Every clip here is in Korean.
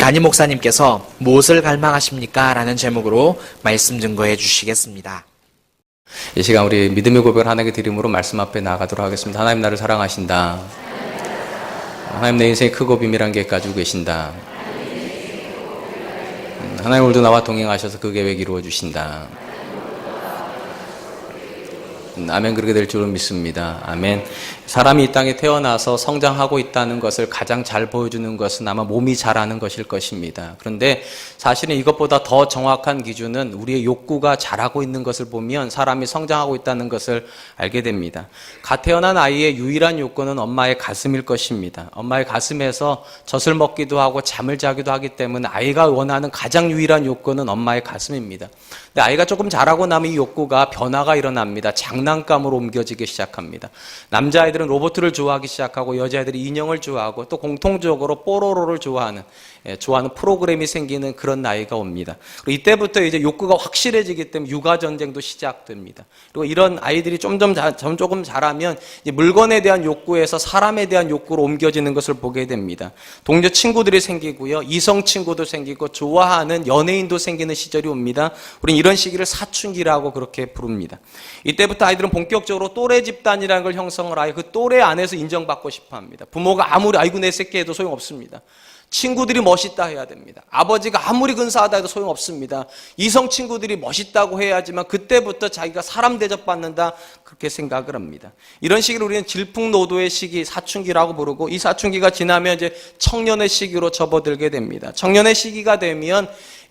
담임 목사님께서 무엇을 갈망하십니까? 라는 제목으로 말씀 증거해 주시겠습니다. 이 시간 우리 믿음의 고백을 하나님께 드림으로 말씀 앞에 나가도록 하겠습니다. 하나님 나를 사랑하신다. 하나님 내 인생에 크고 비밀한 계획 가지고 계신다. 하나님 오늘도 나와 동행하셔서 그 계획 이루어 주신다. 아멘. 그렇게 될 줄은 믿습니다. 아멘. 사람이 이 땅에 태어나서 성장하고 있다는 것을 가장 잘 보여주는 것은 아마 몸이 자라는 것일 것입니다. 그런데 사실은 이것보다 더 정확한 기준은 우리의 욕구가 자라고 있는 것을 보면 사람이 성장하고 있다는 것을 알게 됩니다. 갓 태어난 아이의 유일한 욕구는 엄마의 가슴일 것입니다. 엄마의 가슴에서 젖을 먹기도 하고 잠을 자기도 하기 때문에 아이가 원하는 가장 유일한 욕구는 엄마의 가슴입니다. 근데 아이가 조금 자라고 나면 이 욕구가 변화가 일어납니다. 장난감으로 옮겨지기 시작합니다. 남자아이들은 로봇을 좋아하기 시작하고 여자아이들이 인형을 좋아하고 또 공통적으로 뽀로로를 좋아하는 프로그램이 생기는 그런 나이가 옵니다. 그리고 이때부터 이제 욕구가 확실해지기 때문에 육아 전쟁도 시작됩니다. 그리고 이런 아이들이 조금 자라면 이제 물건에 대한 욕구에서 사람에 대한 욕구로 옮겨지는 것을 보게 됩니다. 동료 친구들이 생기고요, 이성 친구도 생기고 좋아하는 연예인도 생기는 시절이 옵니다. 우리는 이런 시기를 사춘기라고 그렇게 부릅니다. 이때부터 아이들은 본격적으로 또래 집단이라는 걸 형성을 하여 그 또래 안에서 인정받고 싶어 합니다. 부모가 아무리 아이고 내 새끼 해도 소용없습니다. 친구들이 멋있다 해야 됩니다. 아버지가 아무리 근사하다 해도 소용없습니다. 이성 친구들이 멋있다고 해야지만 그때부터 자기가 사람 대접받는다 그렇게 생각을 합니다. 이런 시기를 우리는 질풍노도의 시기, 사춘기라고 부르고 이 사춘기가 지나면 이제 청년의 시기로 접어들게 됩니다. 청년의 시기가 되면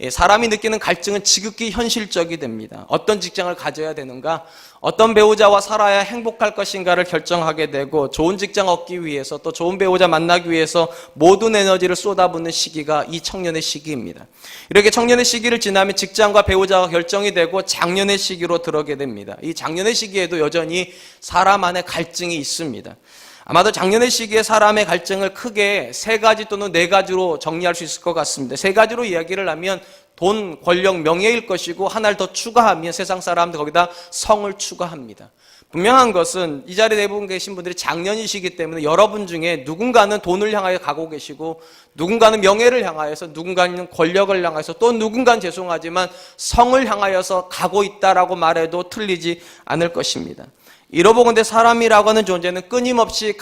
사람이 느끼는 갈증은 지극히 현실적이 됩니다. 어떤 직장을 가져야 되는가? 어떤 배우자와 살아야 행복할 것인가를 결정하게 되고 좋은 직장 얻기 위해서 또 좋은 배우자 만나기 위해서 모든 에너지를 쏟아붓는 시기가 이 청년의 시기입니다. 이렇게 청년의 시기를 지나면 직장과 배우자가 결정이 되고 장년의 시기로 들어가게 됩니다. 이 장년의 시기에도 여전히 사람 안에 갈증이 있습니다. 아마도 작년의 시기에 사람의 갈증을 크게 3가지 또는 4가지로 정리할 수 있을 것 같습니다. 3가지로 이야기를 하면 돈, 권력, 명예일 것이고 하나를 더 추가하면 세상 사람들 거기다 성을 추가합니다. 분명한 것은 이 자리에 대부분 계신 분들이 장년이시기 때문에 여러분 중에 누군가는 돈을 향하여 가고 계시고 누군가는 명예를 향하여서 누군가는 권력을 향해서 또 누군가는 죄송하지만 성을 향하여서 가고 있다라고 말해도 틀리지 않을 것입니다. 이러보건대 사람이라고 하는 존재는 끊임없이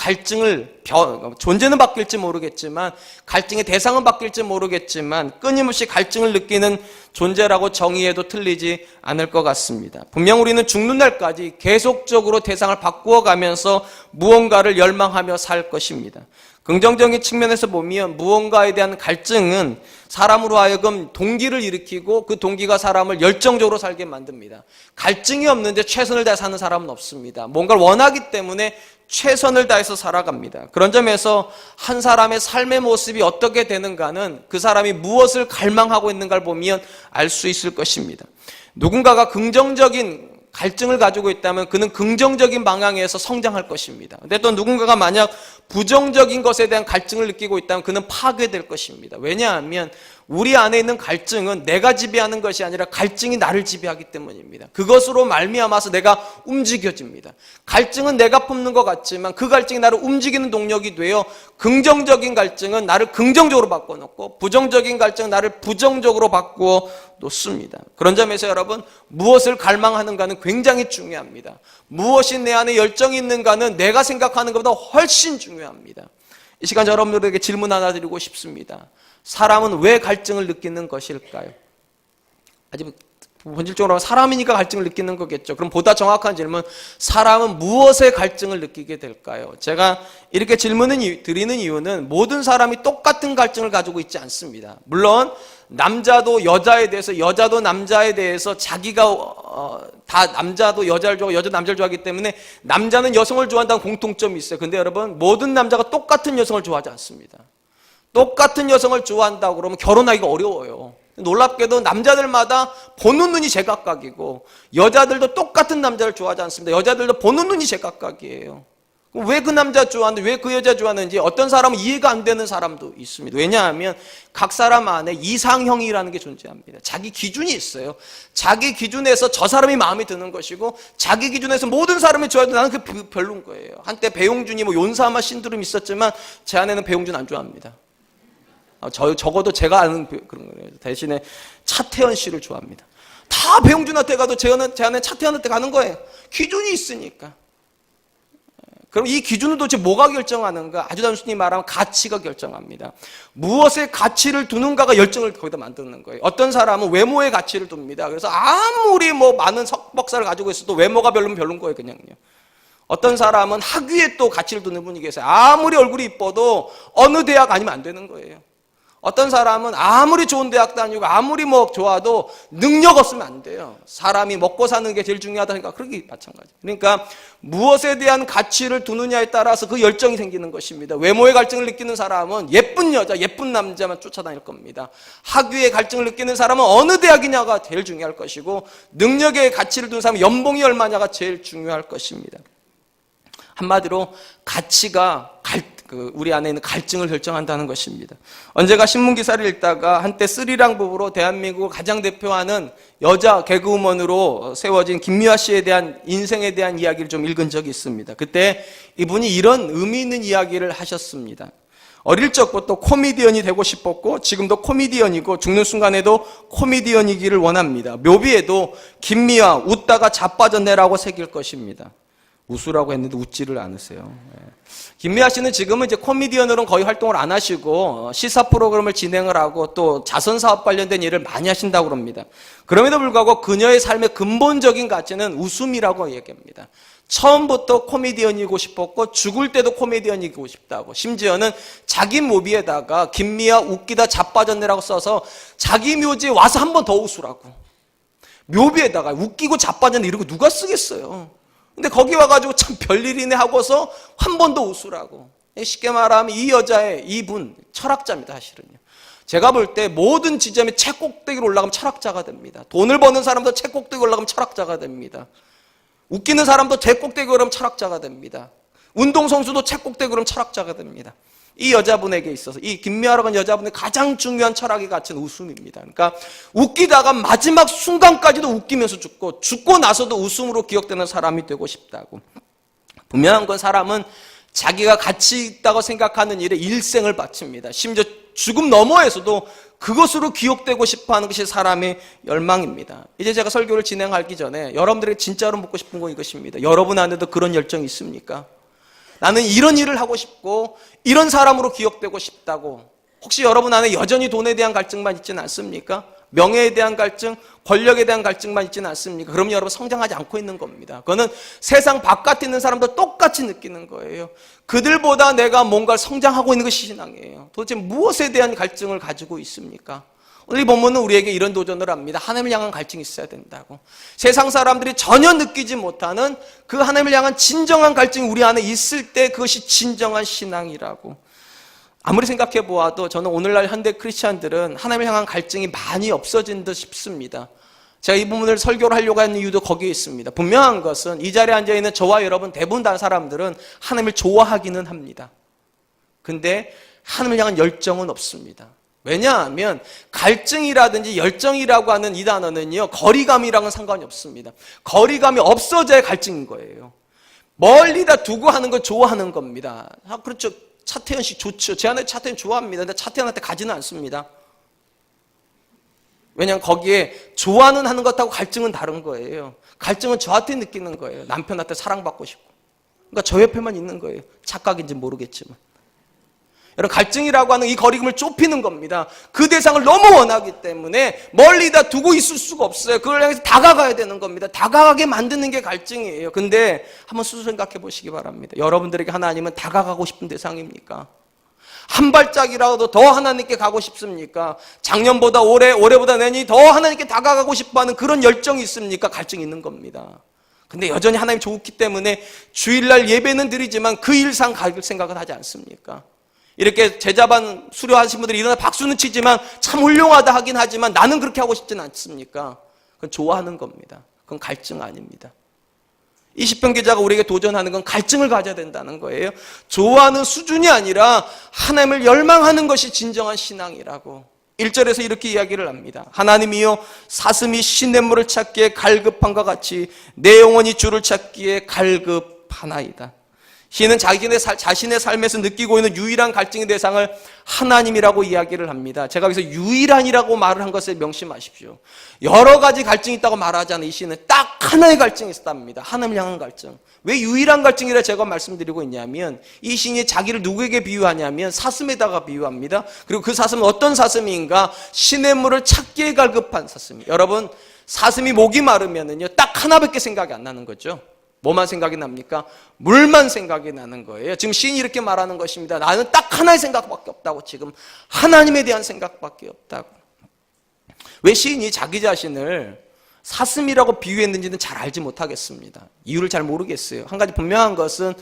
존재는 바뀔지 모르겠지만 갈증의 대상은 바뀔지 모르겠지만 끊임없이 갈증을 느끼는 존재라고 정의해도 틀리지 않을 것 같습니다. 분명 우리는 죽는 날까지 계속적으로 대상을 바꾸어가면서 무언가를 열망하며 살 것입니다. 긍정적인 측면에서 보면 무언가에 대한 갈증은 사람으로 하여금 동기를 일으키고 그 동기가 사람을 열정적으로 살게 만듭니다. 갈증이 없는데 최선을 다해 사는 사람은 없습니다. 뭔가를 원하기 때문에 최선을 다해서 살아갑니다. 그런 점에서 한 사람의 삶의 모습이 어떻게 되는가는 그 사람이 무엇을 갈망하고 있는가를 보면 알 수 있을 것입니다. 누군가가 긍정적인 갈증을 가지고 있다면 그는 긍정적인 방향에서 성장할 것입니다. 근데 또 누군가가 만약 부정적인 것에 대한 갈증을 느끼고 있다면 그는 파괴될 것입니다. 왜냐하면 우리 안에 있는 갈증은 내가 지배하는 것이 아니라 갈증이 나를 지배하기 때문입니다. 그것으로 말미암아서 내가 움직여집니다. 갈증은 내가 품는 것 같지만 그 갈증이 나를 움직이는 동력이 되어 긍정적인 갈증은 나를 긍정적으로 바꿔놓고 부정적인 갈증은 나를 부정적으로 바꾸어 놓습니다. 그런 점에서 여러분 무엇을 갈망하는가는 굉장히 중요합니다. 무엇이 내 안에 열정이 있는가는 내가 생각하는 것보다 훨씬 중요합니다. 이 시간 여러분들에게 질문 하나 드리고 싶습니다. 사람은 왜 갈증을 느끼는 것일까요? 아직 본질적으로 사람이니까 갈증을 느끼는 거겠죠. 그럼 보다 정확한 질문, 사람은 무엇에 갈증을 느끼게 될까요? 제가 이렇게 질문을 드리는 이유는 모든 사람이 똑같은 갈증을 가지고 있지 않습니다. 물론 남자도 여자에 대해서 여자도 남자에 대해서 자기가 다 남자도 여자를 좋아하고 여자도 남자를 좋아하기 때문에 남자는 여성을 좋아한다는 공통점이 있어요. 근데 여러분 모든 남자가 똑같은 여성을 좋아하지 않습니다. 똑같은 여성을 좋아한다고 그러면 결혼하기가 어려워요. 놀랍게도 남자들마다 보는 눈이 제각각이고 여자들도 똑같은 남자를 좋아하지 않습니다. 여자들도 보는 눈이 제각각이에요. 왜 그 남자 좋아하는지 왜 그 여자 좋아하는지 어떤 사람은 이해가 안 되는 사람도 있습니다. 왜냐하면 각 사람 안에 이상형이라는 게 존재합니다. 자기 기준이 있어요. 자기 기준에서 저 사람이 마음에 드는 것이고 자기 기준에서 모든 사람이 좋아해도 나는 그게 별로인 거예요. 한때 배용준이 요ን사마 신드롬이 있었지만 제 아내는 배용준 안 좋아합니다. 적어도 제가 아는 그런 거예요. 대신에 차태현 씨를 좋아합니다. 다 배용준한테 가도 제 안에 차태현한테 가는 거예요. 기준이 있으니까. 그럼 이 기준은 도대체 뭐가 결정하는가? 아주 단순히 말하면 가치가 결정합니다. 무엇에 가치를 두는가가 열정을 거기다 만드는 거예요. 어떤 사람은 외모에 가치를 둡니다. 그래서 아무리 뭐 많은 석박사를 가지고 있어도 외모가 별로면 별로인 거예요, 그냥요. 어떤 사람은 학위에 또 가치를 두는 분이 계세요. 아무리 얼굴이 이뻐도 어느 대학 아니면 안 되는 거예요. 어떤 사람은 아무리 좋은 대학 다니고 아무리 뭐 좋아도 능력 없으면 안 돼요. 사람이 먹고 사는 게 제일 중요하다니까 그렇게 마찬가지. 그러니까 무엇에 대한 가치를 두느냐에 따라서 그 열정이 생기는 것입니다. 외모의 갈증을 느끼는 사람은 예쁜 여자, 예쁜 남자만 쫓아다닐 겁니다. 학위의 갈증을 느끼는 사람은 어느 대학이냐가 제일 중요할 것이고 능력의 가치를 두는 사람은 연봉이 얼마냐가 제일 중요할 것입니다. 한마디로 가치가 우리 안에 있는 갈증을 결정한다는 것입니다. 언제가 신문기사를 읽다가 한때 스리랑 부부로 대한민국을 가장 대표하는 여자 개그우먼으로 세워진 김미화 씨에 대한 인생에 대한 이야기를 좀 읽은 적이 있습니다. 그때 이분이 이런 의미 있는 이야기를 하셨습니다. 어릴 적부터 코미디언이 되고 싶었고 지금도 코미디언이고 죽는 순간에도 코미디언이기를 원합니다. 묘비에도 김미화 웃다가 자빠졌네라고 새길 것입니다. 웃으라고 했는데 웃지를 않으세요. 김미아 씨는 지금은 이제 코미디언으로는 거의 활동을 안 하시고 시사 프로그램을 진행을 하고 또 자선사업 관련된 일을 많이 하신다고 합니다. 그럼에도 불구하고 그녀의 삶의 근본적인 가치는 웃음이라고 얘기합니다. 처음부터 코미디언이고 싶었고 죽을 때도 코미디언이고 싶다고, 심지어는 자기 묘비에다가 김미아 웃기다 자빠졌네라고 써서 자기 묘지에 와서 한 번 더 웃으라고, 묘비에다가 웃기고 자빠졌네 이러고 누가 쓰겠어요. 근데 거기 와가지고 참 별일이네 하고서 한 번 더 웃으라고. 쉽게 말하면 이 여자의 이분 철학자입니다, 사실은요. 제가 볼 때 모든 지점에 최꼭대기로 올라가면 철학자가 됩니다. 돈을 버는 사람도 최꼭대기 올라가면 철학자가 됩니다. 웃기는 사람도 최꼭대기 오르면 철학자가 됩니다. 운동선수도 최꼭대기 오르면 철학자가 됩니다. 이 여자분에게 있어서, 이 김미아라고 하는 여자분의 가장 중요한 철학의 가치는 웃음입니다. 그러니까 웃기다가 마지막 순간까지도 웃기면서 죽고 나서도 웃음으로 기억되는 사람이 되고 싶다고. 분명한 건 사람은 자기가 가치 있다고 생각하는 일에 일생을 바칩니다. 심지어 죽음 너머에서도 그것으로 기억되고 싶어하는 것이 사람의 열망입니다. 이제 제가 설교를 진행하기 전에 여러분들에게 진짜로 묻고 싶은 건 이것입니다. 여러분 안에도 그런 열정이 있습니까? 나는 이런 일을 하고 싶고 이런 사람으로 기억되고 싶다고. 혹시 여러분 안에 여전히 돈에 대한 갈증만 있지는 않습니까? 명예에 대한 갈증, 권력에 대한 갈증만 있지는 않습니까? 그러면 여러분 성장하지 않고 있는 겁니다. 그거는 세상 바깥에 있는 사람도 똑같이 느끼는 거예요. 그들보다 내가 뭔가 성장하고 있는 것이 신앙이에요. 도대체 무엇에 대한 갈증을 가지고 있습니까? 오늘 이 본문은 우리에게 이런 도전을 합니다. 하나님을 향한 갈증이 있어야 된다고. 세상 사람들이 전혀 느끼지 못하는 그 하나님을 향한 진정한 갈증이 우리 안에 있을 때 그것이 진정한 신앙이라고. 아무리 생각해 보아도 저는 오늘날 현대 크리스찬들은 하나님을 향한 갈증이 많이 없어진 듯 싶습니다. 제가 이 부분을 설교를 하려고 하는 이유도 거기에 있습니다. 분명한 것은 이 자리에 앉아있는 저와 여러분 대부분 다른 사람들은 하나님을 좋아하기는 합니다. 근데 하나님을 향한 열정은 없습니다. 왜냐하면 갈증이라든지 열정이라고 하는 이 단어는요, 거리감이랑은 상관이 없습니다. 거리감이 없어져야 갈증인 거예요. 멀리다 두고 하는 걸 좋아하는 겁니다. 그렇죠. 차태현 씨 좋죠. 제 안에 차태현 좋아합니다. 근데 차태현한테 가지는 않습니다. 왜냐하면 거기에 좋아는 하는 것하고 갈증은 다른 거예요. 갈증은 저한테 느끼는 거예요. 남편한테 사랑받고 싶고. 그러니까 저 옆에만 있는 거예요. 착각인지 모르겠지만. 여러분, 갈증이라고 하는 이 거리감을 좁히는 겁니다. 그 대상을 너무 원하기 때문에 멀리다 두고 있을 수가 없어요. 그걸 향해서 다가가야 되는 겁니다. 다가가게 만드는 게 갈증이에요. 근데 한번 스스로 생각해 보시기 바랍니다. 여러분들에게 하나님은 다가가고 싶은 대상입니까? 한 발짝이라도 더 하나님께 가고 싶습니까? 작년보다 올해보다 내년이 더 하나님께 다가가고 싶어하는 그런 열정이 있습니까? 갈증이 있는 겁니다. 근데 여전히 하나님 좋기 때문에 주일날 예배는 드리지만 그 일상 갈 생각은 하지 않습니까? 이렇게 제자반 수료하신 분들이 일어나 박수는 치지만 참 훌륭하다 하긴 하지만 나는 그렇게 하고 싶지는 않습니까? 그건 좋아하는 겁니다. 그건 갈증 아닙니다. 이 시편 기자가 우리에게 도전하는 건 갈증을 가져야 된다는 거예요. 좋아하는 수준이 아니라 하나님을 열망하는 것이 진정한 신앙이라고. 1절에서 이렇게 이야기를 합니다. 하나님이여, 사슴이 시냇물을 찾기에 갈급함과 같이 내 영혼이 주를 찾기에 갈급하나이다. 시인은 자신의 삶에서 느끼고 있는 유일한 갈증의 대상을 하나님이라고 이야기를 합니다. 제가 여기서 유일한이라고 말을 한 것을 명심하십시오. 여러 가지 갈증이 있다고 말하지 않은 이 시인은 딱 하나의 갈증이 있었답니다. 하나님을 향한 갈증. 왜 유일한 갈증이라 제가 말씀드리고 있냐면 이 시인이 자기를 누구에게 비유하냐면 사슴에다가 비유합니다. 그리고 그 사슴은 어떤 사슴인가? 시냇물을 찾기에 갈급한 사슴. 여러분, 사슴이 목이 마르면은요 딱 하나밖에 생각이 안 나는 거죠. 뭐만 생각이 납니까? 물만 생각이 나는 거예요. 지금 시인이 이렇게 말하는 것입니다. 나는 딱 하나의 생각밖에 없다고. 지금 하나님에 대한 생각밖에 없다고. 왜 시인이 자기 자신을 사슴이라고 비유했는지는 잘 알지 못하겠습니다. 이유를 잘 모르겠어요. 한 가지 분명한 것은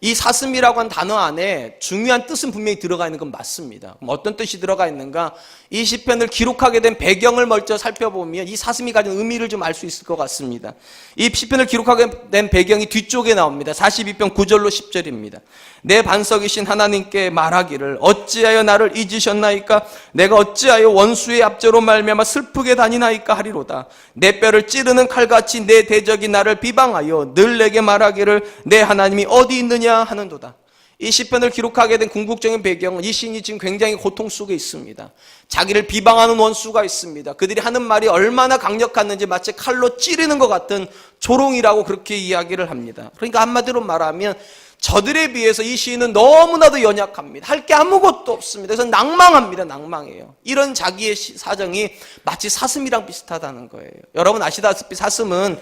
이 사슴이라고 한 단어 안에 중요한 뜻은 분명히 들어가 있는 건 맞습니다. 그럼 어떤 뜻이 들어가 있는가? 이 시편을 기록하게 된 배경을 먼저 살펴보면 이 사슴이 가진 의미를 좀 알 수 있을 것 같습니다. 이 시편을 기록하게 된 배경이 뒤쪽에 나옵니다. 42편 9절로 10절입니다. 내 반석이신 하나님께 말하기를 어찌하여 나를 잊으셨나이까? 내가 어찌하여 원수의 압제로 말미암아 슬프게 다니나이까 하리로다. 내 뼈를 찌르는 칼같이 내 대적이 나를 비방하여 늘 내게 말하기를 내 하나님이 어디 있느냐 하는도다. 이 시편을 기록하게 된 궁극적인 배경은 이 시인이 지금 굉장히 고통 속에 있습니다. 자기를 비방하는 원수가 있습니다. 그들이 하는 말이 얼마나 강력했는지 마치 칼로 찌르는 것 같은 조롱이라고 그렇게 이야기를 합니다. 그러니까 한마디로 말하면 저들에 비해서 이 시인은 너무나도 연약합니다. 할 게 아무것도 없습니다. 그래서 낭망합니다. 낭망해요. 이런 자기의 사정이 마치 사슴이랑 비슷하다는 거예요. 여러분 아시다시피 사슴은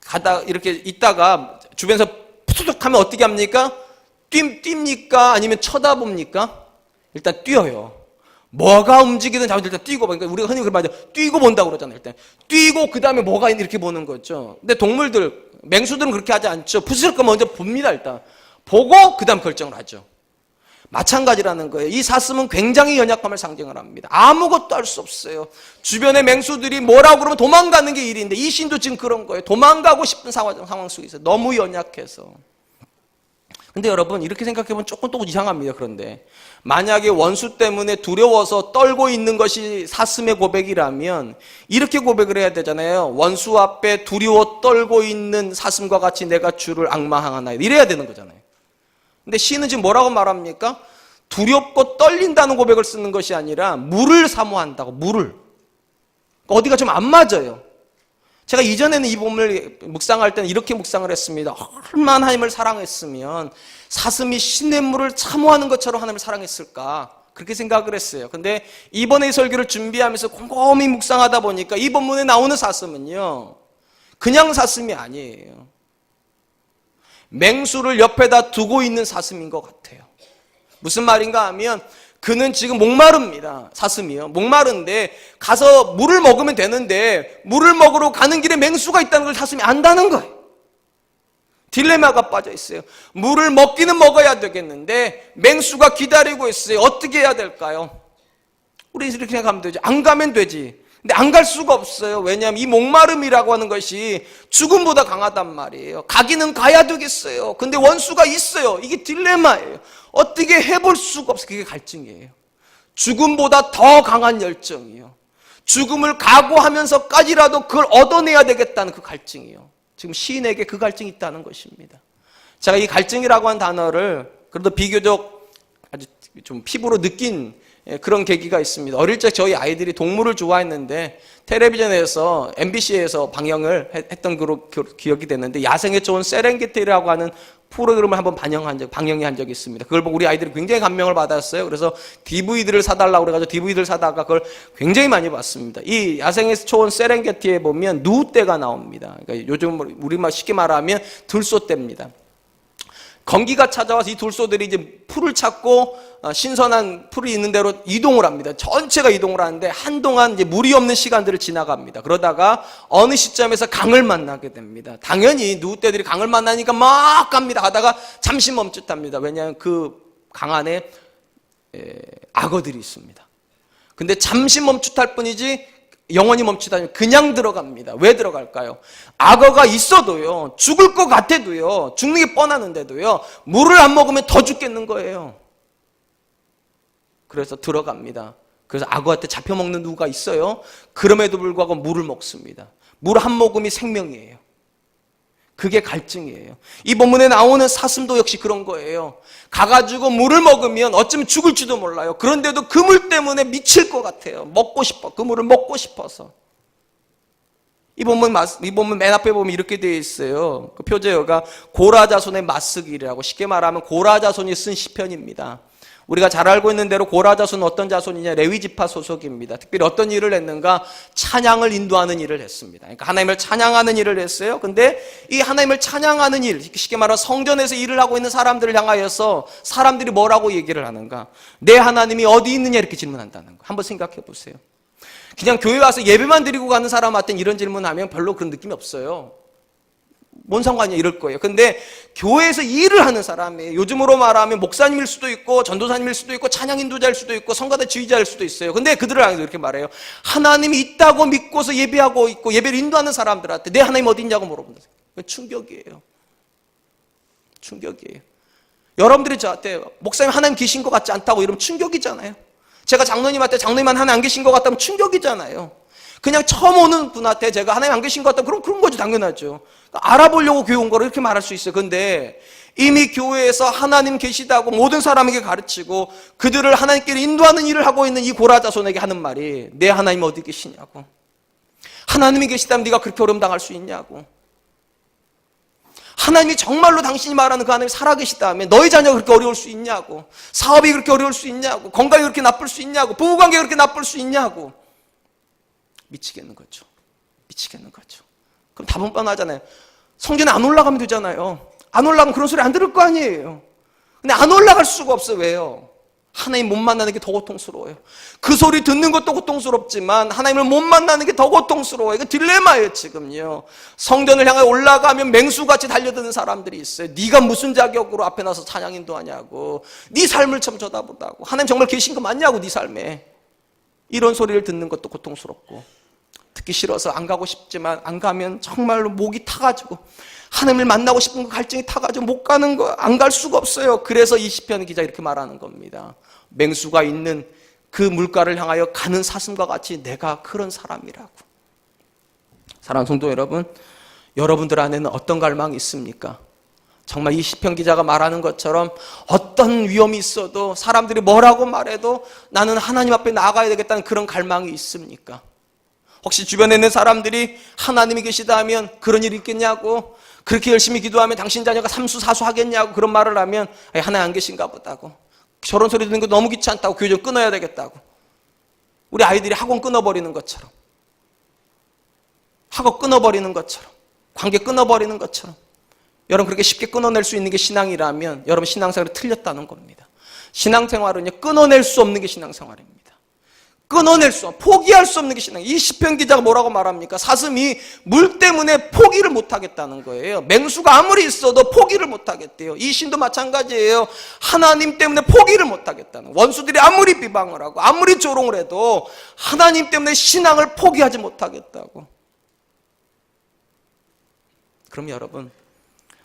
가다 이렇게 있다가 주변에서 푸드득 하면 어떻게 합니까? 뜁니까? 아니면 쳐다봅니까? 일단 뛰어요. 뭐가 움직이든 자기들 일단 뛰고, 그러니까 우리가 흔히 그런 말이죠. 뛰고 본다고 그러잖아요. 일단 뛰고 그 다음에 뭐가 있는지 이렇게 보는 거죠. 근데 동물들, 맹수들은 그렇게 하지 않죠. 부스럴 거 먼저 봅니다. 일단 보고 그 다음 결정을 하죠. 마찬가지라는 거예요. 이 사슴은 굉장히 연약함을 상징을 합니다. 아무것도 할 수 없어요. 주변의 맹수들이 뭐라고 그러면 도망가는 게 일인데 이 신도 지금 그런 거예요. 도망가고 싶은 상황 속에 있어요. 너무 연약해서. 근데 여러분 이렇게 생각해보면 조금 또 이상합니다. 그런데 만약에 원수 때문에 두려워서 떨고 있는 것이 사슴의 고백이라면 이렇게 고백을 해야 되잖아요. 원수 앞에 두려워 떨고 있는 사슴과 같이 내가 주를 악마항하나이다. 이래야 되는 거잖아요. 근데 시인은 지금 뭐라고 말합니까? 두렵고 떨린다는 고백을 쓰는 것이 아니라 물을 사모한다고. 물을. 어디가 좀 안 맞아요. 제가 이전에는 이 본문을 묵상할 때는 이렇게 묵상을 했습니다. 얼마나 하나님을 사랑했으면 사슴이 시냇물을 사모하는 것처럼 하나님을 사랑했을까? 그렇게 생각을 했어요. 근데 이번에 이 설교를 준비하면서 곰곰이 묵상하다 보니까 이 본문에 나오는 사슴은요, 그냥 사슴이 아니에요. 맹수를 옆에다 두고 있는 사슴인 것 같아요. 무슨 말인가 하면 그는 지금 목마릅니다. 사슴이요. 목마른데 가서 물을 먹으면 되는데 물을 먹으러 가는 길에 맹수가 있다는 걸 사슴이 안다는 거예요. 딜레마가 빠져 있어요. 물을 먹기는 먹어야 되겠는데 맹수가 기다리고 있어요. 어떻게 해야 될까요? 우리 이렇게 생각하면 되죠. 안 가면 되지. 근데 안 갈 수가 없어요. 왜냐하면 이 목마름이라고 하는 것이 죽음보다 강하단 말이에요. 가기는 가야 되겠어요. 근데 원수가 있어요. 이게 딜레마예요. 어떻게 해볼 수가 없어요. 그게 갈증이에요. 죽음보다 더 강한 열정이요. 죽음을 각오하면서까지라도 그걸 얻어내야 되겠다는 그 갈증이요. 지금 시인에게 그 갈증이 있다는 것입니다. 제가 이 갈증이라고 한 단어를 그래도 비교적 아주 좀 피부로 느낀 그런 계기가 있습니다. 어릴 적 저희 아이들이 동물을 좋아했는데 텔레비전에서 MBC에서 방영을 했던 기억이 됐는데 야생의 초원 세렝게티라고 하는 프로그램을 한번 방영이 한 적이 있습니다. 그걸 보고 우리 아이들이 굉장히 감명을 받았어요. 그래서 DVD를 사달라고 그래가지고 DVD를 사다가 그걸 굉장히 많이 봤습니다. 이 야생의 초원 세렝게티에 보면 누떼가 나옵니다. 그러니까 요즘 우리말 쉽게 말하면 들소떼입니다. 건기가 찾아와서 이 들소들이 이제 풀을 찾고 신선한 풀이 있는 데로 이동을 합니다. 전체가 이동을 하는데 한동안 이제 물이 없는 시간들을 지나갑니다. 그러다가 어느 시점에서 강을 만나게 됩니다. 당연히 누떼들이 강을 만나니까 막 갑니다. 가다가 잠시 멈칫합니다. 왜냐하면 그 강 안에 악어들이 있습니다. 근데 잠시 멈칫할 뿐이지 영원히 멈추다니 그냥 들어갑니다. 왜 들어갈까요? 악어가 있어도요, 죽을 것 같아도요, 죽는 게 뻔하는데도요, 물을 안 먹으면 더 죽겠는 거예요. 그래서 들어갑니다. 그래서 악어한테 잡혀먹는 누가 있어요. 그럼에도 불구하고 물을 먹습니다. 물 한 모금이 생명이에요. 그게 갈증이에요. 이 본문에 나오는 사슴도 역시 그런 거예요. 가가지고 물을 먹으면 어쩌면 죽을지도 몰라요. 그런데도 그 물 때문에 미칠 것 같아요. 먹고 싶어. 그 물을 먹고 싶어서. 이 본문 맨 앞에 보면 이렇게 되어 있어요. 그 표제어가 고라자손의 맞쓰기라고, 쉽게 말하면 고라자손이 쓴 시편입니다. 우리가 잘 알고 있는 대로 고라자손은 어떤 자손이냐? 레위지파 소속입니다. 특별히 어떤 일을 했는가? 찬양을 인도하는 일을 했습니다. 그러니까 하나님을 찬양하는 일을 했어요. 근데 이 하나님을 찬양하는 일, 쉽게 말하면 성전에서 일을 하고 있는 사람들을 향하여서 사람들이 뭐라고 얘기를 하는가? 내 하나님이 어디 있느냐? 이렇게 질문한다는 거. 한번 생각해 보세요. 그냥 교회 와서 예배만 드리고 가는 사람한테는 이런 질문하면 별로 그런 느낌이 없어요. 뭔 상관이야 이럴 거예요. 근데 교회에서 일을 하는 사람이에요. 요즘으로 말하면 목사님일 수도 있고 전도사님일 수도 있고 찬양 인도자일 수도 있고 성가대 지휘자일 수도 있어요. 근데 그들을 향해서 이렇게 말해요. 하나님이 있다고 믿고서 예배하고 있고 예배를 인도하는 사람들한테 내 하나님 어디 있냐고 물어본다. 충격이에요. 충격이에요. 여러분들이 저한테 목사님 하나님 계신 것 같지 않다고 이러면 충격이잖아요. 제가 장로님한테 장로님 하나님 안 계신 것 같다면 충격이잖아요. 그냥 처음 오는 분한테 제가 하나님 안 계신 것 같다면 그럼 그런 거죠. 당연하죠. 알아보려고 교회 온 거를 이렇게 말할 수 있어요. 근데 이미 교회에서 하나님 계시다고 모든 사람에게 가르치고 그들을 하나님께로 인도하는 일을 하고 있는 이 고라자손에게 하는 말이 내 하나님 어디 계시냐고. 하나님이 계시다면 네가 그렇게 어려움 당할 수 있냐고. 하나님이 정말로 당신이 말하는 그 하나님이 살아계시다면 너희 자녀가 그렇게 어려울 수 있냐고. 사업이 그렇게 어려울 수 있냐고. 건강이 그렇게 나쁠 수 있냐고. 부부관계가 그렇게 나쁠 수 있냐고. 미치겠는 거죠. 미치겠는 거죠. 그럼 답은 뻔하잖아요. 성전에 안 올라가면 되잖아요. 안 올라가면 그런 소리 안 들을 거 아니에요. 근데 안 올라갈 수가 없어요. 왜요? 하나님 못 만나는 게 더 고통스러워요. 그 소리 듣는 것도 고통스럽지만 하나님을 못 만나는 게 더 고통스러워요. 이거 딜레마예요 지금요. 성전을 향해 올라가면 맹수같이 달려드는 사람들이 있어요. 네가 무슨 자격으로 앞에 나서 찬양 인도하냐고. 네 삶을 참 쳐다보다고. 하나님 정말 계신 거 맞냐고 네 삶에. 이런 소리를 듣는 것도 고통스럽고 듣기 싫어서 안 가고 싶지만 안 가면 정말로 목이 타가지고 하나님을 만나고 싶은 거 갈증이 타가지고 못 가는 거 안 갈 수가 없어요. 그래서 이 시편 기자 이렇게 말하는 겁니다. 맹수가 있는 그 물가를 향하여 가는 사슴과 같이 내가 그런 사람이라고. 사랑하는 성도 여러분, 여러분들 안에는 어떤 갈망이 있습니까? 정말 이 시편 기자가 말하는 것처럼 어떤 위험이 있어도 사람들이 뭐라고 말해도 나는 하나님 앞에 나아가야 되겠다는 그런 갈망이 있습니까? 혹시 주변에 있는 사람들이 하나님이 계시다면 그런 일이 있겠냐고, 그렇게 열심히 기도하면 당신 자녀가 삼수사수 하겠냐고 그런 말을 하면 하나님 안 계신가 보다고, 저런 소리 듣는 거 너무 귀찮다고 교회 좀 끊어야 되겠다고, 우리 아이들이 학원 끊어버리는 것처럼, 학업 끊어버리는 것처럼, 관계 끊어버리는 것처럼 여러분 그렇게 쉽게 끊어낼 수 있는 게 신앙이라면 여러분 신앙생활이 틀렸다는 겁니다. 신앙생활은요, 끊어낼 수 없는 게 신앙생활입니다. 끊어낼 수 없는, 포기할 수 없는 게 신앙이에요. 이 시편 기자가 뭐라고 말합니까? 사슴이 물 때문에 포기를 못하겠다는 거예요. 맹수가 아무리 있어도 포기를 못하겠대요. 이 신도 마찬가지예요. 하나님 때문에 포기를 못하겠다는, 원수들이 아무리 비방을 하고 아무리 조롱을 해도 하나님 때문에 신앙을 포기하지 못하겠다고. 그럼 여러분,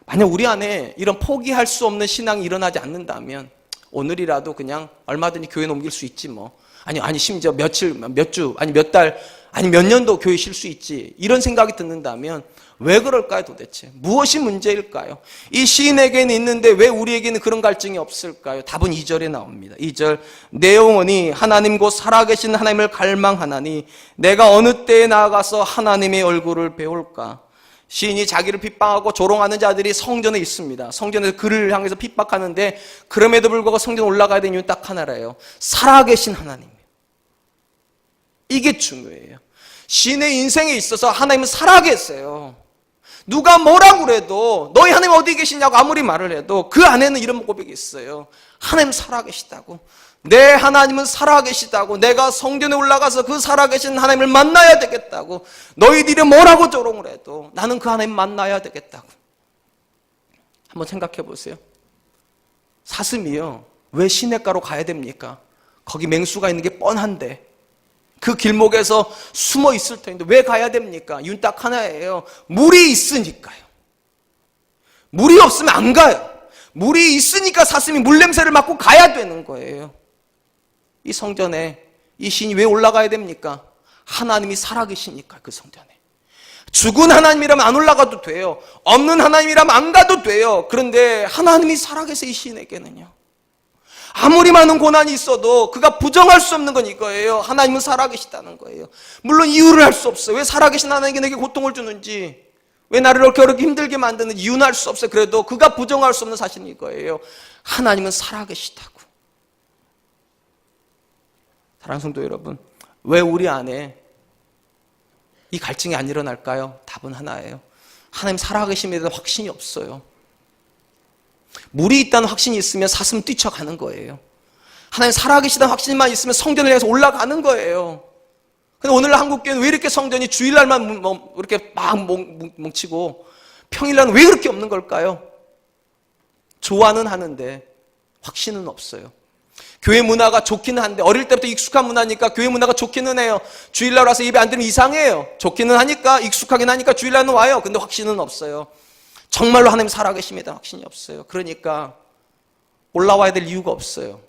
만약 우리 안에 이런 포기할 수 없는 신앙이 일어나지 않는다면 오늘이라도 그냥 얼마든지 교회 옮길 수 있지 뭐. 아니 심지어 며칠, 몇 주, 아니 몇 달, 아니 몇 년도 교회 쉴 수 있지. 이런 생각이 든다면 왜 그럴까요 도대체? 무엇이 문제일까요? 이 시인에게는 있는데 왜 우리에게는 그런 갈증이 없을까요? 답은 2절에 나옵니다. 2절, 내 영혼이 하나님 곧 살아계신 하나님을 갈망하나니 내가 어느 때에 나아가서 하나님의 얼굴을 배울까? 시인이 자기를 핍박하고 조롱하는 자들이 성전에 있습니다. 성전에서 그를 향해서 핍박하는데 그럼에도 불구하고 성전 올라가야 되는 이유는 딱 하나래요. 살아계신 하나님. 이게 중요해요. 시인의 인생에 있어서 하나님은 살아계세요. 누가 뭐라고 그래도 너희 하나님 어디 계시냐고 아무리 말을 해도 그 안에는 이런 고백이 있어요. 하나님 살아계시다고. 내 하나님은 살아계시다고. 내가 성전에 올라가서 그 살아계신 하나님을 만나야 되겠다고. 너희들이 뭐라고 조롱을 해도 나는 그 하나님 만나야 되겠다고. 한번 생각해 보세요. 사슴이요, 왜 시냇가로 가야 됩니까? 거기 맹수가 있는 게 뻔한데, 그 길목에서 숨어 있을 텐데 왜 가야 됩니까? 이유는 딱 하나예요. 물이 있으니까요. 물이 없으면 안 가요. 물이 있으니까 사슴이 물 냄새를 맡고 가야 되는 거예요. 이 성전에 이 시인이 왜 올라가야 됩니까? 하나님이 살아계시니까. 그 성전에 죽은 하나님이라면 안 올라가도 돼요. 없는 하나님이라면 안 가도 돼요. 그런데 하나님이 살아계신 이 시인에게는요, 아무리 많은 고난이 있어도 그가 부정할 수 없는 건 이거예요. 하나님은 살아계시다는 거예요. 물론 이유를 알 수 없어요. 왜 살아계신 하나님께 내게 고통을 주는지, 왜 나를 이렇게 힘들게 만드는지 이유는 알 수 없어요. 그래도 그가 부정할 수 없는 사실은 이거예요. 하나님은 살아계시다고. 사랑하는 성도 여러분, 왜 우리 안에 이 갈증이 안 일어날까요? 답은 하나예요. 하나님 살아계심에 대한 확신이 없어요. 물이 있다는 확신이 있으면 사슴 뛰쳐가는 거예요. 하나님 살아계시다는 확신만 있으면 성전을 향해서 올라가는 거예요. 근데 오늘날 한국교회는 왜 이렇게 성전이 주일날만 이렇게 막 뭉치고 평일날은 왜 그렇게 없는 걸까요? 좋아는 하는데 확신은 없어요. 교회 문화가 좋기는 한데, 어릴 때부터 익숙한 문화니까 교회 문화가 좋기는 해요. 주일날 와서 예배 안 드리면 이상해요. 좋기는 하니까, 익숙하긴 하니까 주일날은 와요. 근데 확신은 없어요. 정말로 하나님 살아계십니다. 확신이 없어요. 그러니까 올라와야 될 이유가 없어요.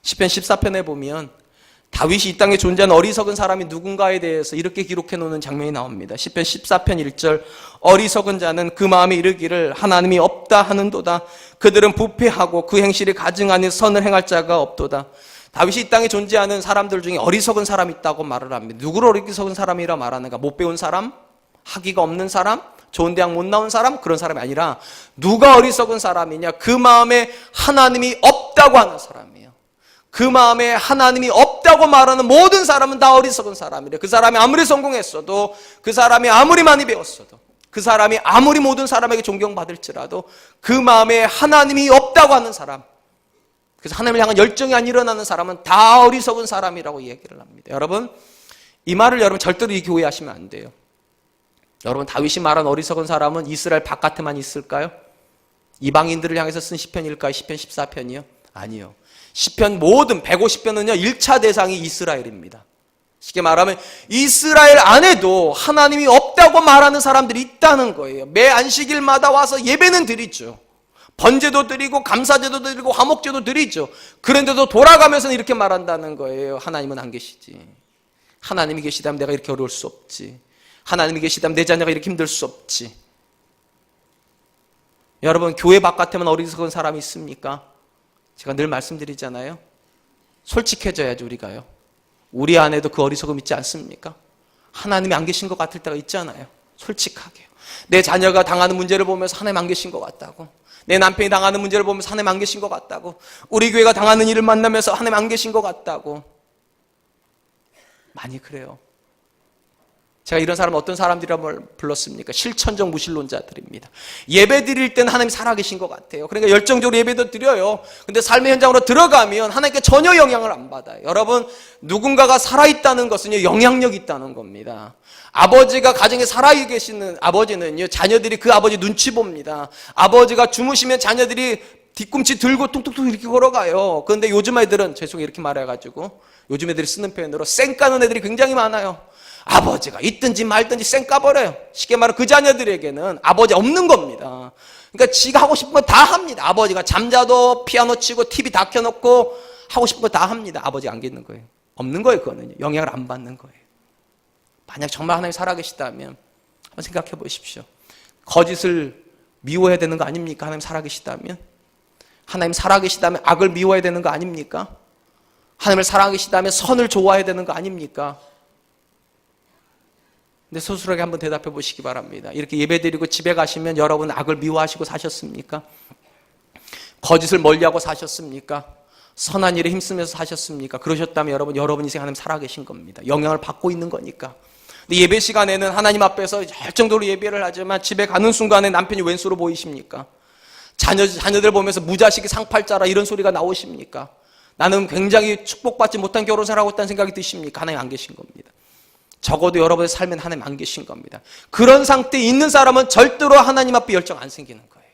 시편 14편에 보면 다윗이 이 땅에 존재하는 어리석은 사람이 누군가에 대해서 이렇게 기록해 놓는 장면이 나옵니다. 시편 14편 1절, 어리석은 자는 그 마음에 이르기를 하나님이 없다 하는도다. 그들은 부패하고 그 행실이 가증하니 선을 행할 자가 없도다. 다윗이 이 땅에 존재하는 사람들 중에 어리석은 사람이 있다고 말을 합니다. 누구를 어리석은 사람이라 말하는가? 못 배운 사람? 학위가 없는 사람? 좋은 대학 못 나온 사람? 그런 사람이 아니라 누가 어리석은 사람이냐? 그 마음에 하나님이 없다고 하는 사람이에요. 그 마음에 하나님이 없다고 말하는 모든 사람은 다 어리석은 사람이래. 그 사람이 아무리 성공했어도, 그 사람이 아무리 많이 배웠어도, 그 사람이 아무리 모든 사람에게 존경받을지라도 그 마음에 하나님이 없다고 하는 사람, 그래서 하나님을 향한 열정이 안 일어나는 사람은 다 어리석은 사람이라고 얘기를 합니다. 여러분, 이 말을 여러분 절대로 이렇게 오해하시면 안 돼요. 여러분, 다윗이 말한 어리석은 사람은 이스라엘 바깥에만 있을까요? 이방인들을 향해서 쓴 시편일까요? 시편 14편이요? 아니요. 시편 모든 150편은요 1차 대상이 이스라엘입니다. 쉽게 말하면 이스라엘 안에도 하나님이 없다고 말하는 사람들이 있다는 거예요. 매 안식일마다 와서 예배는 드리죠. 번제도 드리고 감사제도 드리고 화목제도 드리죠. 그런데도 돌아가면서는 이렇게 말한다는 거예요. 하나님은 안 계시지. 하나님이 계시다면 내가 이렇게 어려울 수 없지. 하나님이 계시다면 내 자녀가 이렇게 힘들 수 없지. 여러분, 교회 바깥에만 어리석은 사람이 있습니까? 제가 늘 말씀드리잖아요. 솔직해져야죠, 우리가요. 우리 안에도 그 어리석음 있지 않습니까? 하나님이 안 계신 것 같을 때가 있잖아요. 솔직하게요. 내 자녀가 당하는 문제를 보면서 하나님 안 계신 것 같다고. 내 남편이 당하는 문제를 보면서 하나님 안 계신 것 같다고. 우리 교회가 당하는 일을 만나면서 하나님 안 계신 것 같다고. 많이 그래요. 제가 이런 사람 어떤 사람들이라고 불렀습니까? 실천적 무신론자들입니다. 예배 드릴 때는 하나님이 살아계신 것 같아요. 그러니까 열정적으로 예배도 드려요. 근데 삶의 현장으로 들어가면 하나님께 전혀 영향을 안 받아요. 여러분, 누군가가 살아있다는 것은요, 영향력이 있다는 겁니다. 아버지가 가정에 살아계시는 아버지는요, 자녀들이 그 아버지 눈치 봅니다. 아버지가 주무시면 자녀들이 뒤꿈치 들고 뚱뚱뚱 이렇게 걸어가요. 그런데 요즘 애들은, 죄송해요 이렇게 말해가지고, 요즘 애들이 쓰는 표현으로 쌩 까는 애들이 굉장히 많아요. 아버지가 있든지 말든지 쌩 까버려요. 쉽게 말하면 그 자녀들에게는 아버지 없는 겁니다. 그러니까 지가 하고 싶은 거 다 합니다. 아버지가 잠자도 피아노 치고 TV 다 켜놓고 하고 싶은 거 다 합니다. 아버지가 안 계는 거예요. 없는 거예요. 그거는 영향을 안 받는 거예요. 만약 정말 하나님 살아계시다면 한번 생각해 보십시오. 거짓을 미워해야 되는 거 아닙니까? 하나님 살아계시다면. 하나님 살아계시다면 악을 미워해야 되는 거 아닙니까? 하나님을 살아계시다면 선을 좋아해야 되는 거 아닙니까? 근데 소술하게 한번 대답해 보시기 바랍니다. 이렇게 예배드리고 집에 가시면 여러분 악을 미워하시고 사셨습니까? 거짓을 멀리하고 사셨습니까? 선한 일에 힘쓰면서 사셨습니까? 그러셨다면 여러분 인생 하나님 살아계신 겁니다. 영향을 받고 있는 거니까. 근데 예배 시간에는 하나님 앞에서 열정적으로 예배를 하지만 집에 가는 순간에 남편이 왼수로 보이십니까? 자녀들 보면서 무자식이 상팔자라 이런 소리가 나오십니까? 나는 굉장히 축복받지 못한 결혼생활을 하고 있다는 생각이 드십니까? 하나님 안 계신 겁니다. 적어도 여러분의 삶엔 하나님 안 계신 겁니다. 그런 상태에 있는 사람은 절대로 하나님 앞에 열정 안 생기는 거예요.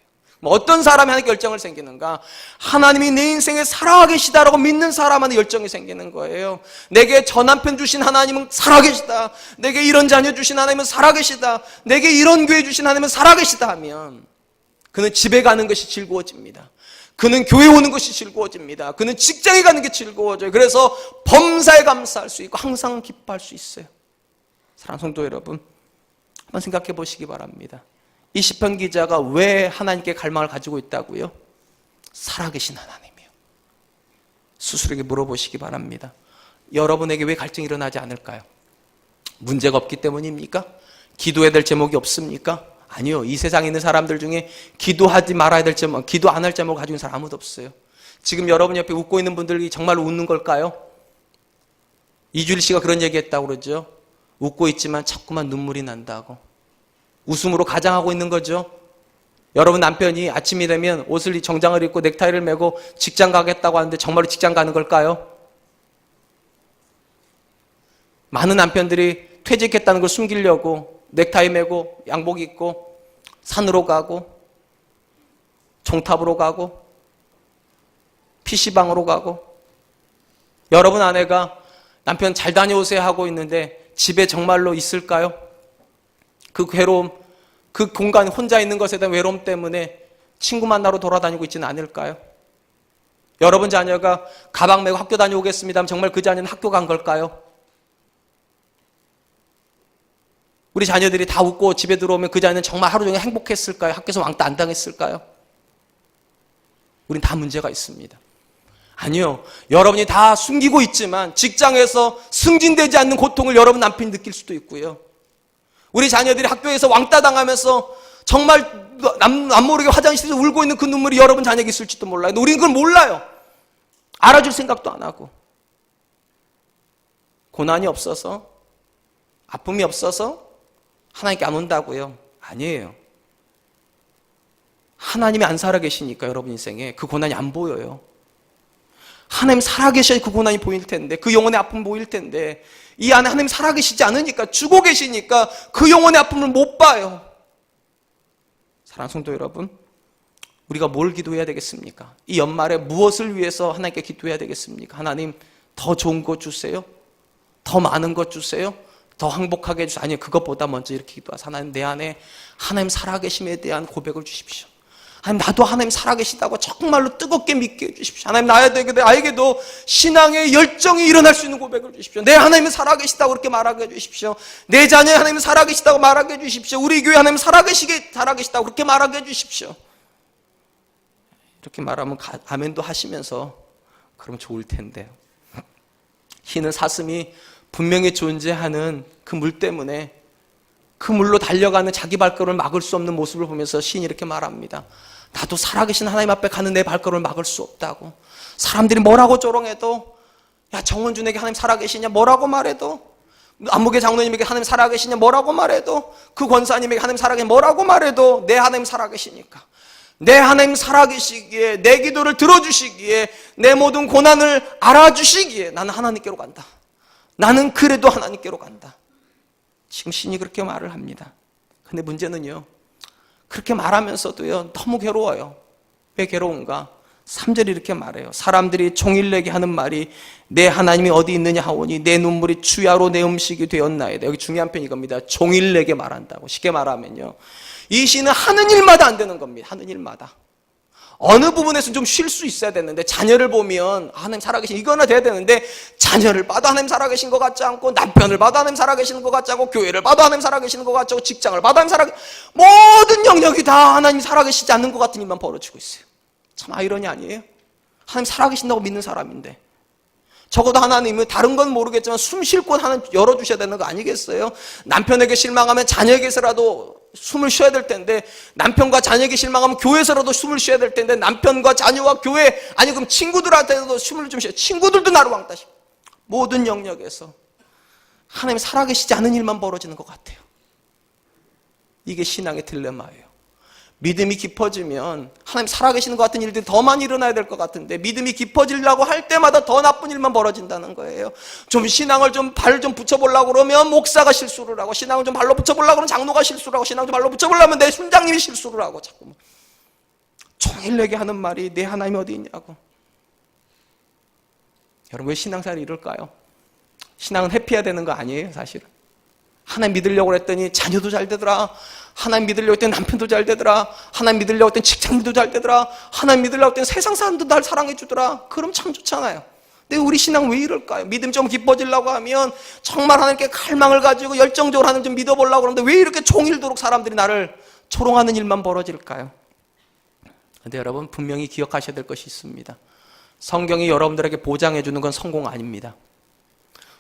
어떤 사람이 하나님께 열정을 생기는가? 하나님이 내 인생에 살아계시다라고 믿는 사람한테 열정이 생기는 거예요. 내게 저 남편 주신 하나님은 살아계시다. 내게 이런 자녀 주신 하나님은 살아계시다. 내게 이런 교회 주신 하나님은 살아계시다 하면 그는 집에 가는 것이 즐거워집니다. 그는 교회 오는 것이 즐거워집니다. 그는 직장에 가는 게 즐거워져요. 그래서 범사에 감사할 수 있고 항상 기뻐할 수 있어요. 사랑하는 성도 여러분, 한번 생각해 보시기 바랍니다. 이 시편 기자가 왜 하나님께 갈망을 가지고 있다고요? 살아계신 하나님이요. 스스로에게 물어보시기 바랍니다. 여러분에게 왜 갈증이 일어나지 않을까요? 문제가 없기 때문입니까? 기도해야 될 제목이 없습니까? 아니요. 이 세상에 있는 사람들 중에 기도하지 말아야 될 제목, 기도 안 할 제목을 가지고 있는 사람 아무도 없어요. 지금 여러분 옆에 웃고 있는 분들이 정말로 웃는 걸까요? 이주일 씨가 그런 얘기 했다고 그러죠. 웃고 있지만 자꾸만 눈물이 난다고. 웃음으로 가장하고 있는 거죠. 여러분 남편이 아침이 되면 옷을 정장을 입고 넥타이를 메고 직장 가겠다고 하는데 정말로 직장 가는 걸까요? 많은 남편들이 퇴직했다는 걸 숨기려고 넥타이 메고 양복 입고 산으로 가고 종탑으로 가고 PC방으로 가고, 여러분 아내가 남편 잘 다녀오세요 하고 있는데 집에 정말로 있을까요? 그 괴로움, 그 공간 혼자 있는 것에 대한 외로움 때문에 친구 만나러 돌아다니고 있지는 않을까요? 여러분 자녀가 가방 메고 학교 다녀오겠습니다 하면 정말 그 자녀는 학교 간 걸까요? 우리 자녀들이 다 웃고 집에 들어오면 그 자녀는 정말 하루 종일 행복했을까요? 학교에서 왕따 안 당했을까요? 우린 다 문제가 있습니다. 아니요. 여러분이 다 숨기고 있지만 직장에서 승진되지 않는 고통을 여러분 남편이 느낄 수도 있고요. 우리 자녀들이 학교에서 왕따 당하면서 정말 남 모르게 화장실에서 울고 있는 그 눈물이 여러분 자녀에게 있을지도 몰라요. 근데 우리는 그걸 몰라요. 알아줄 생각도 안 하고. 고난이 없어서, 아픔이 없어서 하나님께 안 온다고요? 아니에요. 하나님이 안 살아계시니까 여러분 인생에 그 고난이 안 보여요. 하나님 살아계셔야 그 고난이 보일 텐데, 그 영혼의 아픔 보일 텐데, 이 안에 하나님 살아계시지 않으니까, 죽어 계시니까 그 영혼의 아픔을 못 봐요. 사랑하는 성도 여러분, 우리가 뭘 기도해야 되겠습니까? 이 연말에 무엇을 위해서 하나님께 기도해야 되겠습니까? 하나님 더 좋은 것 주세요. 더 많은 것 주세요. 더 행복하게 해주세요. 아니, 그것보다 먼저 이렇게 기도하세요. 하나님, 내 안에 하나님 살아계심에 대한 고백을 주십시오. 하나님, 나도 하나님 살아계시다고 정말로 뜨겁게 믿게 해주십시오. 하나님, 나에게도 신앙의 열정이 일어날 수 있는 고백을 주십시오. 내 하나님은 살아계시다고 그렇게 말하게 해주십시오. 내 자녀의 하나님은 살아계시다고 말하게 해주십시오. 우리 교회 하나님 살아계시다고 그렇게 말하게 해주십시오. 이렇게 말하면 아멘도 하시면서 그러면 좋을 텐데요. 희는 사슴이 분명히 존재하는 그 물 때문에 그 물로 달려가는 자기 발걸음을 막을 수 없는 모습을 보면서 시인이 이렇게 말합니다. 나도 살아계신 하나님 앞에 가는 내 발걸음을 막을 수 없다고. 사람들이 뭐라고 조롱해도, 야, 정원준에게 하나님 살아계시냐 뭐라고 말해도, 안목의 장로님에게 하나님 살아계시냐 뭐라고 말해도, 그 권사님에게 하나님 살아계시냐 뭐라고 말해도 내 하나님 살아계시니까, 내 하나님 살아계시기에, 내 기도를 들어주시기에, 내 모든 고난을 알아주시기에 나는 하나님께로 간다. 나는 그래도 하나님께로 간다. 지금 신이 그렇게 말을 합니다. 근데 문제는요, 그렇게 말하면서도요, 너무 괴로워요. 왜 괴로운가? 3절이 이렇게 말해요. 사람들이 종일내게 하는 말이 내 하나님이 어디 있느냐 하오니 내 눈물이 주야로 내 음식이 되었나이다. 여기 중요한 편이 이겁니다. 종일내게 말한다고. 쉽게 말하면요, 이 시는 하는 일마다 안 되는 겁니다. 하는 일마다. 어느 부분에서 좀 쉴 수 있어야 되는데, 자녀를 보면 하나님 살아계신, 이거나 돼야 되는데, 자녀를 봐도 하나님 살아계신 것 같지 않고, 남편을 봐도 하나님 살아계시는 것 같지 않고, 교회를 봐도 하나님 살아계시는 것 같지 않고, 직장을 봐도 하나님 모든 영역이 다 하나님 살아계시지 않는 것 같은 일만 벌어지고 있어요. 참 아이러니 아니에요? 하나님 살아계신다고 믿는 사람인데, 적어도 하나님은 다른 건 모르겠지만 숨 쉴 곳 하나 열어주셔야 되는 거 아니겠어요? 남편에게 실망하면 자녀에게서라도 숨을 쉬어야 될 텐데, 남편과 자녀에게 실망하면 교회에서라도 숨을 쉬어야 될 텐데, 남편과 자녀와 교회, 아니 그럼 친구들한테도 숨을 좀 쉬어야, 친구들도 나를 왕따시고, 모든 영역에서 하나님 살아계시지 않은 일만 벌어지는 것 같아요. 이게 신앙의 딜레마예요. 믿음이 깊어지면 하나님 살아계시는 것 같은 일들이 더 많이 일어나야 될 것 같은데, 믿음이 깊어지려고 할 때마다 더 나쁜 일만 벌어진다는 거예요. 좀 신앙을 좀 발 좀 붙여보려고 그러면 목사가 실수를 하고, 신앙을 좀 발로 붙여보려고 그러면 장로가 실수를 하고, 신앙을 좀 발로 붙여보려면 내 순장님이 실수를 하고, 자꾸 종일 내게 하는 말이 내 하나님이 어디 있냐고. 여러분, 왜 신앙생활이 이럴까요? 신앙은 회피해야 되는 거 아니에요, 사실은. 하나님 믿으려고 했더니 자녀도 잘 되더라. 하나님 믿으려고 했더니 남편도 잘 되더라. 하나님 믿으려고 했더니 직장도 잘 되더라. 하나님 믿으려고 했더니 세상 사람도 날 사랑해 주더라. 그럼 참 좋잖아요. 근데 우리 신앙 왜 이럴까요? 믿음 좀 깊어지려고 하면 정말 하나님께 갈망을 가지고 열정적으로 하나님 좀 믿어보려고 그러는데 왜 이렇게 종일도록 사람들이 나를 조롱하는 일만 벌어질까요? 근데 여러분 분명히 기억하셔야 될 것이 있습니다. 성경이 여러분들에게 보장해 주는 건 성공 아닙니다.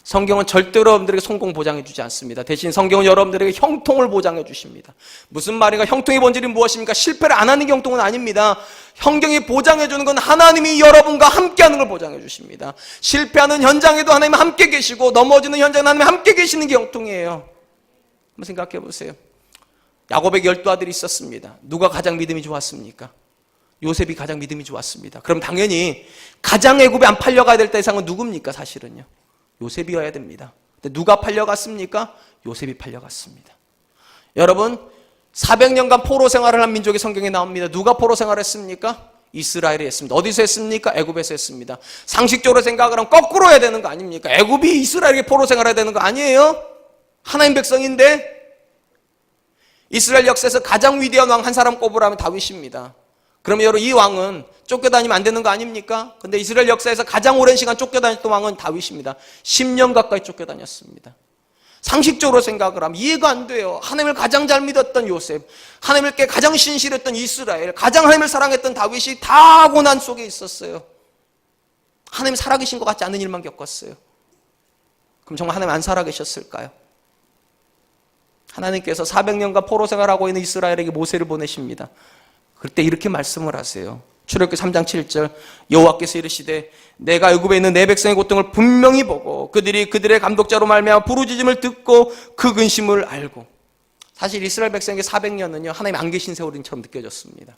성경은 절대로 여러분들에게 성공 보장해 주지 않습니다. 대신 성경은 여러분들에게 형통을 보장해 주십니다. 무슨 말인가? 형통의 본질이 무엇입니까? 실패를 안 하는 게 형통은 아닙니다. 성경이 보장해 주는 건 하나님이 여러분과 함께하는 걸 보장해 주십니다. 실패하는 현장에도 하나님 함께 계시고 넘어지는 현장에 하나님 함께 계시는 게 형통이에요. 한번 생각해 보세요. 야곱에게 12아들이 있었습니다. 누가 가장 믿음이 좋았습니까? 요셉이 가장 믿음이 좋았습니다. 그럼 당연히 가장 애굽에 안 팔려가야 될 대상은 누굽니까? 사실은요 요셉이어야 됩니다. 근데 누가 팔려갔습니까? 요셉이 팔려갔습니다. 여러분 400년간 포로 생활을 한 민족이 성경에 나옵니다. 누가 포로 생활했습니까? 이스라엘이 했습니다. 어디서 했습니까? 애굽에서 했습니다. 상식적으로 생각을 하면 거꾸로 해야 되는 거 아닙니까? 애굽이 이스라엘에게 포로 생활해야 되는 거 아니에요? 하나님 백성인데. 이스라엘 역사에서 가장 위대한 왕 한 사람 꼽으라면 다윗입니다. 그러면 여러분 이 왕은 쫓겨다니면 안 되는 거 아닙니까? 근데 이스라엘 역사에서 가장 오랜 시간 쫓겨다녔던 왕은 다윗입니다. 10년 가까이 쫓겨다녔습니다. 상식적으로 생각을 하면 이해가 안 돼요. 하나님을 가장 잘 믿었던 요셉, 하나님께 가장 신실했던 이스라엘, 가장 하나님을 사랑했던 다윗이 다 고난 속에 있었어요. 하나님 살아계신 것 같지 않은 일만 겪었어요. 그럼 정말 하나님 안 살아계셨을까요? 하나님께서 400년간 포로 생활하고 있는 이스라엘에게 모세를 보내십니다. 그때 이렇게 말씀을 하세요. 출애굽기 3장 7절 여호와께서 이르시되 내가 애굽에 있는 내 백성의 고통을 분명히 보고 그들이 그들의 감독자로 말미암아 부르짖음을 듣고 그 근심을 알고. 사실 이스라엘 백성에게 400년은요 하나님 안 계신 세월인처럼 느껴졌습니다.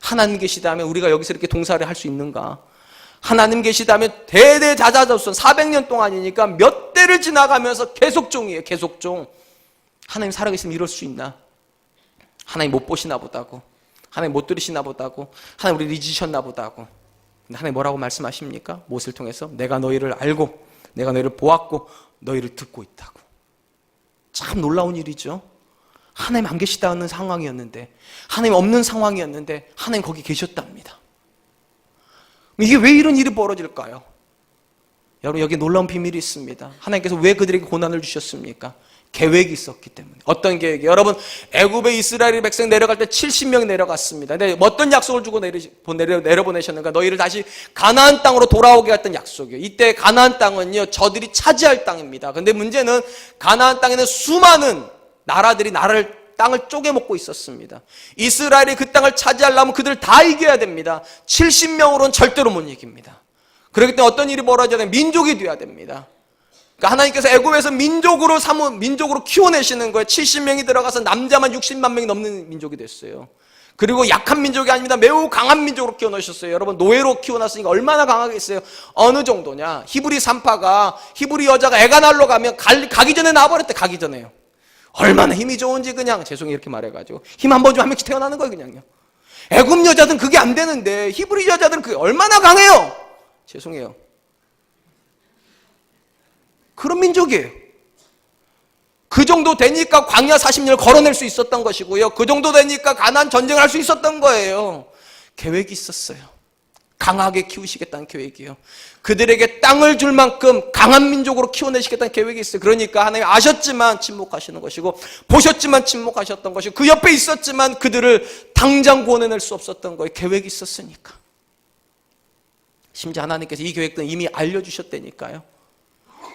하나님 계시다면 우리가 여기서 이렇게 동사를 할 수 있는가? 하나님 계시다면 대대자자조선 400년 동안이니까 몇 대를 지나가면서 계속 종이에요. 계속 종. 하나님 살아계시면 이럴 수 있나? 하나님 못 보시나 보다고, 하나님 못 들으시나 보다고, 하나님 우리를 잊으셨나 보다고. 근데 하나님 뭐라고 말씀하십니까? 모세를 통해서 내가 너희를 알고 내가 너희를 보았고 너희를 듣고 있다고. 참 놀라운 일이죠. 하나님 안 계시다는 상황이었는데, 하나님 없는 상황이었는데 하나님 거기 계셨답니다. 이게 왜 이런 일이 벌어질까요? 여러분 여기 놀라운 비밀이 있습니다. 하나님께서 왜 그들에게 고난을 주셨습니까? 계획이 있었기 때문에. 어떤 계획이? 여러분 애굽에 이스라엘 백성 내려갈 때 70명이 내려갔습니다. 근데 어떤 약속을 주고 내려보내셨는가? 너희를 다시 가나안 땅으로 돌아오게 했던 약속이에요. 이때 가나안 땅은요 저들이 차지할 땅입니다. 근데 문제는 가나안 땅에는 수많은 나라들이 땅을 쪼개먹고 있었습니다. 이스라엘이 그 땅을 차지하려면 그들을 다 이겨야 됩니다. 70명으로는 절대로 못 이깁니다. 그렇기 때문에 어떤 일이 벌어져야 되면 민족이 돼야 됩니다. 그러니까 하나님께서 애굽에서 민족으로 키워내시는 거예요. 70명이 들어가서 남자만 60만 명이 넘는 민족이 됐어요. 그리고 약한 민족이 아닙니다. 매우 강한 민족으로 키워놓으셨어요. 여러분 노예로 키워놨으니까 얼마나 강하겠어요. 어느 정도냐? 히브리 산파가 히브리 여자가 애가 날러 가면 가기 전에 나와버렸대. 가기 전에요. 얼마나 힘이 좋은지 그냥 죄송해요 이렇게 말해가지고 힘 한 번 주면 한 명씩 태어나는 거예요 그냥요. 애굽 여자들은 그게 안 되는데 히브리 여자들은 그게 얼마나 강해요. 죄송해요. 그런 민족이에요. 그 정도 되니까 광야 40년을 걸어낼 수 있었던 것이고요. 그 정도 되니까 가나안 전쟁을 할 수 있었던 거예요. 계획이 있었어요. 강하게 키우시겠다는 계획이에요. 그들에게 땅을 줄 만큼 강한 민족으로 키워내시겠다는 계획이 있어요. 그러니까 하나님 아셨지만 침묵하시는 것이고 보셨지만 침묵하셨던 것이고 그 옆에 있었지만 그들을 당장 구원해낼 수 없었던 거예요. 계획이 있었으니까. 심지어 하나님께서 이 계획도 이미 알려주셨다니까요.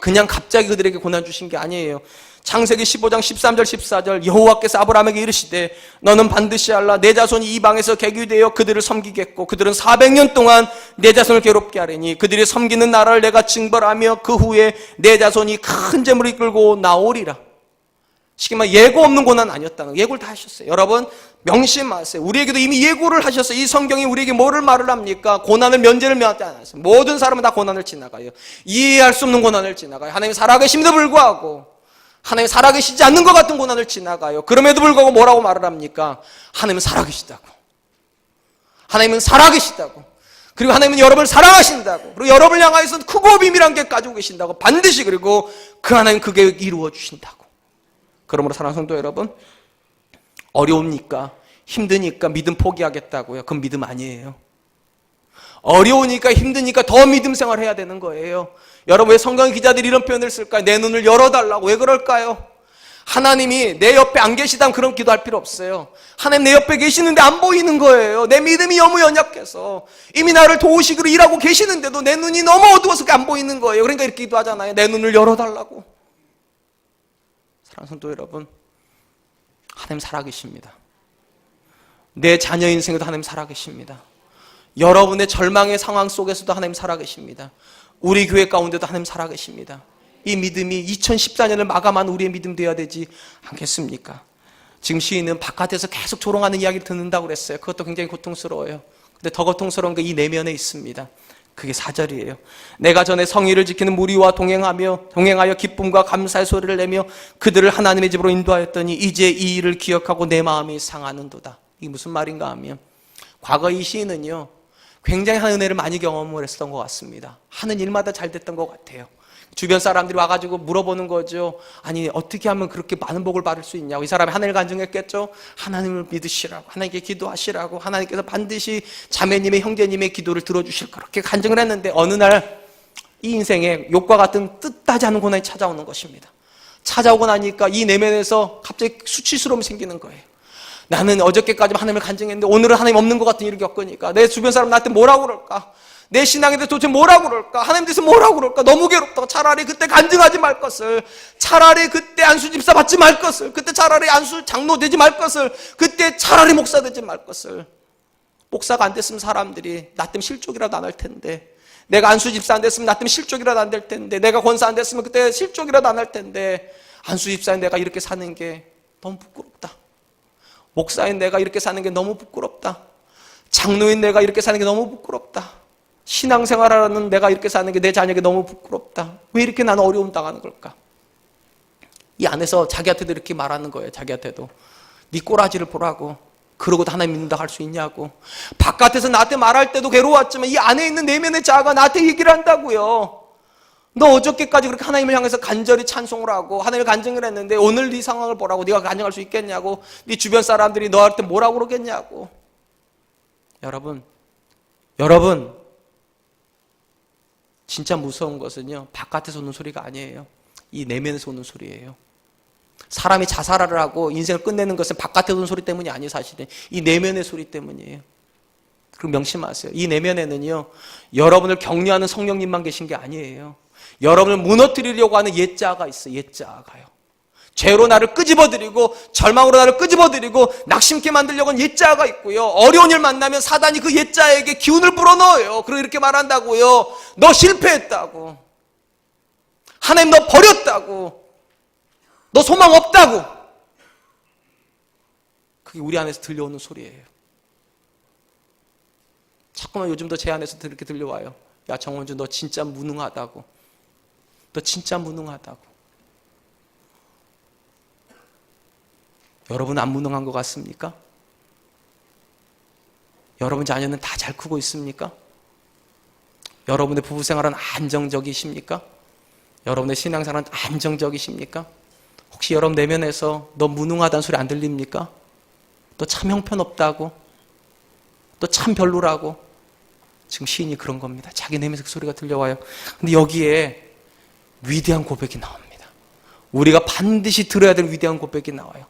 그냥 갑자기 그들에게 고난 주신 게 아니에요. 창세기 15장 13절 14절 여호와께서 아브라함에게 이르시되 너는 반드시 알라 내 자손이 이방에서 개교되어 그들을 섬기겠고 그들은 400년 동안 내 자손을 괴롭게 하리니 그들이 섬기는 나라를 내가 징벌하며 그 후에 내 자손이 큰 재물을 이끌고 나오리라. 쉽게 말해 예고 없는 고난 아니었다는 거. 예고를 다 하셨어요. 여러분 명심하세요. 우리에게도 이미 예고를 하셨어요. 이 성경이 우리에게 뭐를 말을 합니까? 고난을 면제를 면하지 않았어요. 모든 사람은 다 고난을 지나가요. 이해할 수 없는 고난을 지나가요. 하나님 살아계심에도 불구하고 하나님 살아계시지 않는 것 같은 고난을 지나가요. 그럼에도 불구하고 뭐라고 말을 합니까? 하나님은 살아계시다고. 하나님은 살아계시다고. 그리고 하나님은 여러분을 사랑하신다고. 그리고 여러분을 향하여서 크고 비밀한 계획 가지고 계신다고. 반드시 그리고 그 하나님 그 계획 이루어 주신다고. 그러므로 사랑하는 성도 여러분, 어려우니까 힘드니까 믿음 포기하겠다고요? 그건 믿음 아니에요. 어려우니까 힘드니까 더 믿음 생활을 해야 되는 거예요. 여러분 왜 성경 기자들이 이런 표현을 쓸까요? 내 눈을 열어달라고. 왜 그럴까요? 하나님이 내 옆에 안 계시다면 그런 기도할 필요 없어요. 하나님 내 옆에 계시는데 안 보이는 거예요. 내 믿음이 너무 연약해서 이미 나를 도우시기로 일하고 계시는데도 내 눈이 너무 어두워서 안 보이는 거예요. 그러니까 이렇게 기도하잖아요. 내 눈을 열어달라고. 사랑하는 성도 여러분, 하나님 살아계십니다. 내 자녀 인생에도 하나님 살아계십니다. 여러분의 절망의 상황 속에서도 하나님 살아계십니다. 우리 교회 가운데도 하나님 살아계십니다. 이 믿음이 2014년을 마감한 우리의 믿음 되어야 되지 않겠습니까? 지금 시인은 바깥에서 계속 조롱하는 이야기를 듣는다고 그랬어요. 그것도 굉장히 고통스러워요. 근데 더 고통스러운 게 이 내면에 있습니다. 그게 4절이에요. 내가 전에 성의를 지키는 무리와 동행하여 기쁨과 감사의 소리를 내며 그들을 하나님의 집으로 인도하였더니 이제 이 일을 기억하고 내 마음이 상하는도다. 이게 무슨 말인가 하면 과거 이 시인은요 굉장히 한 은혜를 많이 경험을 했던 것 같습니다. 하는 일마다 잘 됐던 것 같아요. 주변 사람들이 와가지고 물어보는 거죠. 아니 어떻게 하면 그렇게 많은 복을 받을 수 있냐고. 이 사람이 하나님을 간증했겠죠. 하나님을 믿으시라고, 하나님께 기도하시라고, 하나님께서 반드시 자매님의 형제님의 기도를 들어주실 거라 그렇게 간증을 했는데 어느 날 이 인생에 욕과 같은 뜻하지 않은 고난이 찾아오는 것입니다. 찾아오고 나니까 이 내면에서 갑자기 수치스러움이 생기는 거예요. 나는 어저께까지만 하나님을 간증했는데 오늘은 하나님 없는 것 같은 일을 겪으니까 내 주변 사람 나한테 뭐라고 그럴까? 내 신앙에 대해서 도대체 뭐라고 그럴까? 하나님 대해서 뭐라고 그럴까? 너무 괴롭다고. 차라리 그때 간증하지 말 것을, 차라리 그때 안수 집사 받지 말 것을, 그때 차라리 안수 장로 되지 말 것을, 그때 차라리 목사 되지 말 것을. 목사가 안 됐으면 사람들이 나 때문에 실족이라도 안 할 텐데, 내가 안수 집사 안 됐으면 나 때문에 실족이라도 안 될 텐데, 내가 권사 안 됐으면 그때 실족이라도 안 할 텐데, 안수 집사인 내가 이렇게 사는 게 너무 부끄럽다. 목사인 내가 이렇게 사는 게 너무 부끄럽다. 장로인 내가 이렇게 사는 게 너무 부끄럽다. 신앙생활하는 내가 이렇게 사는 게 내 자녀에게 너무 부끄럽다. 왜 이렇게 나는 어려움 당하는 걸까? 이 안에서 자기한테도 이렇게 말하는 거예요. 자기한테도 네 꼬라지를 보라고. 그러고도 하나님 믿는다 할 수 있냐고. 바깥에서 나한테 말할 때도 괴로웠지만 이 안에 있는 내면의 자아가 나한테 얘기를 한다고요. 너 어저께까지 그렇게 하나님을 향해서 간절히 찬송을 하고 하나님을 간증을 했는데 오늘 네 상황을 보라고. 네가 간증할 수 있겠냐고. 네 주변 사람들이 너한테 뭐라고 그러겠냐고. 여러분 진짜 무서운 것은요 바깥에서 오는 소리가 아니에요. 이 내면에서 오는 소리예요. 사람이 자살을 하고 인생을 끝내는 것은 바깥에서 오는 소리 때문이 아니에요. 사실은 이 내면의 소리 때문이에요. 그럼 명심하세요. 이 내면에는요 여러분을 격려하는 성령님만 계신 게 아니에요. 여러분을 무너뜨리려고 하는 옛자아가 있어요. 옛자아가요. 죄로 나를 끄집어들이고 절망으로 나를 끄집어들이고 낙심케 만들려고 하는 옛자아가 있고요. 어려운 일 만나면 사단이 그 옛자아에게 기운을 불어넣어요. 그리고 이렇게 말한다고요. 너 실패했다고. 하나님 너 버렸다고. 너 소망 없다고. 그게 우리 안에서 들려오는 소리예요. 자꾸만 요즘도 제 안에서 그렇게 들려와요. 야 정원주 너 진짜 무능하다고. 너 진짜 무능하다고. 여러분 안 무능한 것 같습니까? 여러분 자녀는 다 잘 크고 있습니까? 여러분의 부부생활은 안정적이십니까? 여러분의 신앙생활은 안정적이십니까? 혹시 여러분 내면에서 너 무능하다는 소리 안 들립니까? 너 참 형편없다고? 너 참 별로라고? 지금 시인이 그런 겁니다. 자기 내면에서 그 소리가 들려와요. 근데 여기에 위대한 고백이 나옵니다. 우리가 반드시 들어야 될 위대한 고백이 나와요.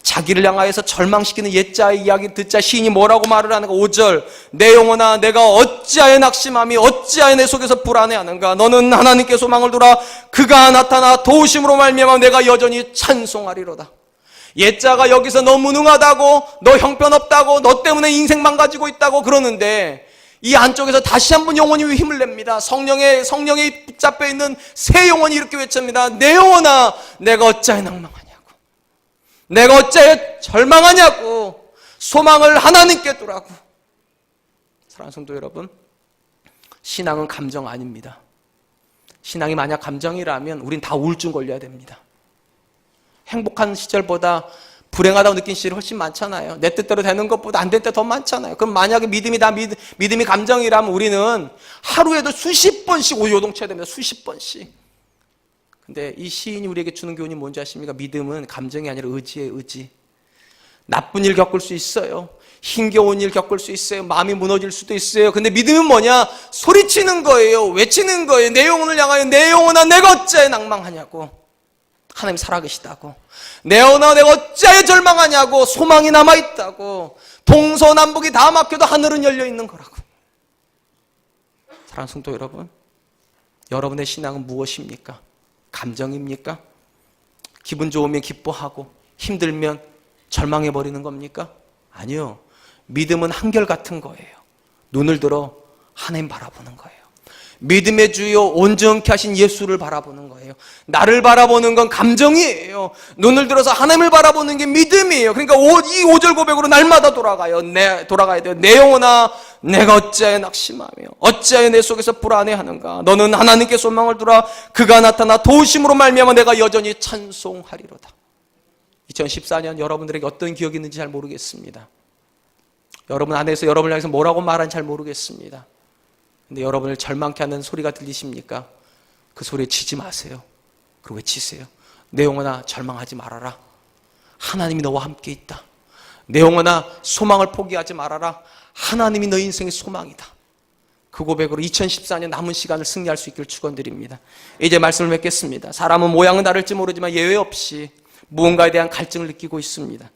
자기를 향하여서 절망시키는 옛자의 이야기를 듣자 시인이 뭐라고 말을 하는가. 5절 내 영혼아 내가 어찌하여 낙심함이 어찌하여 내 속에서 불안해하는가. 너는 하나님께 소망을 두라. 그가 나타나 도우심으로 말미암아 내가 여전히 찬송하리로다. 옛자가 여기서 너 무능하다고, 너 형편없다고, 너 때문에 인생 망가지고 있다고 그러는데 이 안쪽에서 다시 한번 영혼이 힘을 냅니다. 성령에 붙잡혀 있는 새 영혼이 이렇게 외칩니다. 내 영혼아 내가 어찌하여 낭망하냐고. 내가 어찌하여 절망하냐고. 소망을 하나님께 두라고. 사랑하는 성도 여러분, 신앙은 감정 아닙니다. 신앙이 만약 감정이라면 우린 다 우울증 걸려야 됩니다. 행복한 시절보다 불행하다고 느낀 시절이 훨씬 많잖아요. 내 뜻대로 되는 것보다 안 될 때 더 많잖아요. 그럼 만약에 믿음이 감정이라면 우리는 하루에도 수십 번씩 요동쳐야 됩니다. 수십 번씩. 근데 이 시인이 우리에게 주는 교훈이 뭔지 아십니까? 믿음은 감정이 아니라 의지예요. 의지. 나쁜 일 겪을 수 있어요. 힘겨운 일 겪을 수 있어요. 마음이 무너질 수도 있어요. 근데 믿음은 뭐냐? 소리치는 거예요. 외치는 거예요. 내 영혼을 향하여 내 영혼아 내가 어찌하여 낭망하냐고. 하나님 살아계시다고. 내 영혼아 내가 어찌하여 절망하냐고. 소망이 남아있다고. 동서남북이 다 막혀도 하늘은 열려있는 거라고. 사랑하는 성도 여러분, 여러분의 신앙은 무엇입니까? 감정입니까? 기분 좋으면 기뻐하고 힘들면 절망해버리는 겁니까? 아니요. 믿음은 한결같은 거예요. 눈을 들어 하나님 바라보는 거예요. 믿음의 주요 온전케 하신 예수를 바라보는 거예요. 나를 바라보는 건 감정이에요. 눈을 들어서 하나님을 바라보는 게 믿음이에요. 그러니까 이 5절 고백으로 날마다 돌아가야 돼요. 내 영혼아 내가 어찌하여 낙심하며 어찌하여 내 속에서 불안해하는가. 너는 하나님께 소망을 두라. 그가 나타나 도우심으로 말미암아 내가 여전히 찬송하리로다. 2014년 여러분들에게 어떤 기억이 있는지 잘 모르겠습니다. 여러분 안에서 여러분을 향해서 뭐라고 말하는지 잘 모르겠습니다. 근데 여러분을 절망케 하는 소리가 들리십니까? 그 소리에 치지 마세요. 그리고 외치세요. 내 영혼아 절망하지 말아라. 하나님이 너와 함께 있다. 내 영혼아 소망을 포기하지 말아라. 하나님이 너 인생의 소망이다. 그 고백으로 2014년 남은 시간을 승리할 수 있기를 축원드립니다. 이제 말씀을 맺겠습니다. 사람은 모양은 다를지 모르지만 예외 없이 무언가에 대한 갈증을 느끼고 있습니다.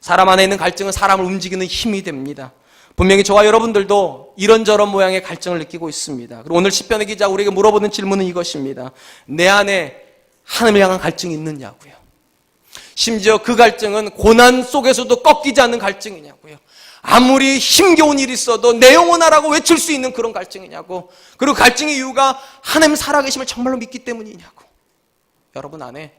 사람 안에 있는 갈증은 사람을 움직이는 힘이 됩니다. 분명히 저와 여러분들도 이런저런 모양의 갈증을 느끼고 있습니다. 그리고 오늘 시편의 기자가 우리에게 물어보는 질문은 이것입니다. 내 안에 하나님을 향한 갈증이 있느냐고요. 심지어 그 갈증은 고난 속에서도 꺾이지 않는 갈증이냐고요. 아무리 힘겨운 일이 있어도 내 영혼아라고 외칠 수 있는 그런 갈증이냐고. 그리고 갈증의 이유가 하나님 살아계심을 정말로 믿기 때문이냐고. 여러분 안에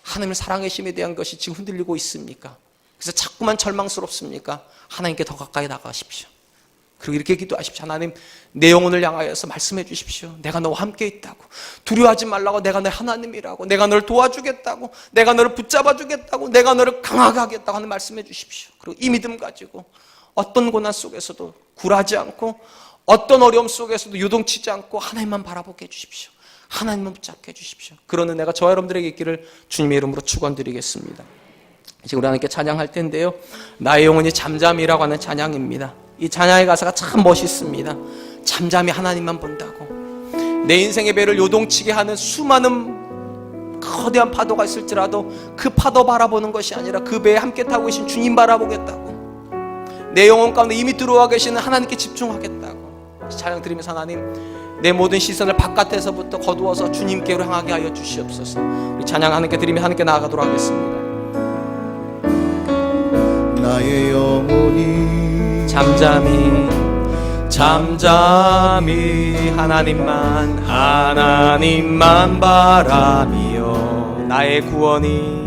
하나님을 살아계심에 대한 것이 지금 흔들리고 있습니까? 그래서 자꾸만 절망스럽습니까? 하나님께 더 가까이 나가십시오. 그리고 이렇게 기도하십시오. 하나님 내 영혼을 향하여서 말씀해 주십시오. 내가 너와 함께 있다고. 두려워하지 말라고. 내가 내 하나님이라고. 내가 너를 도와주겠다고. 내가 너를 붙잡아 주겠다고. 내가 너를 강하게 하겠다고 하는 말씀해 주십시오. 그리고 이 믿음 가지고 어떤 고난 속에서도 굴하지 않고 어떤 어려움 속에서도 요동치지 않고 하나님만 바라보게 해주십시오. 하나님만 붙잡게 해주십시오. 그러는 내가 저와 여러분들에게 있기를 주님의 이름으로 축원드리겠습니다. 이제 우리 하나님께 찬양할 텐데요. 나의 영혼이 잠잠이라고 하는 찬양입니다. 이 찬양의 가사가 참 멋있습니다. 잠잠히 하나님만 본다고. 내 인생의 배를 요동치게 하는 수많은 거대한 파도가 있을지라도 그 파도 바라보는 것이 아니라 그 배에 함께 타고 계신 주님 바라보겠다고. 내 영혼 가운데 이미 들어와 계시는 하나님께 집중하겠다고. 찬양 드리면서 하나님 내 모든 시선을 바깥에서부터 거두어서 주님께로 향하게 하여 주시옵소서. 우리 찬양 하나님께 드리며 하나님께 나아가도록 하겠습니다. 나의 영혼이 잠잠히 하나님만 바라며 나의 구원이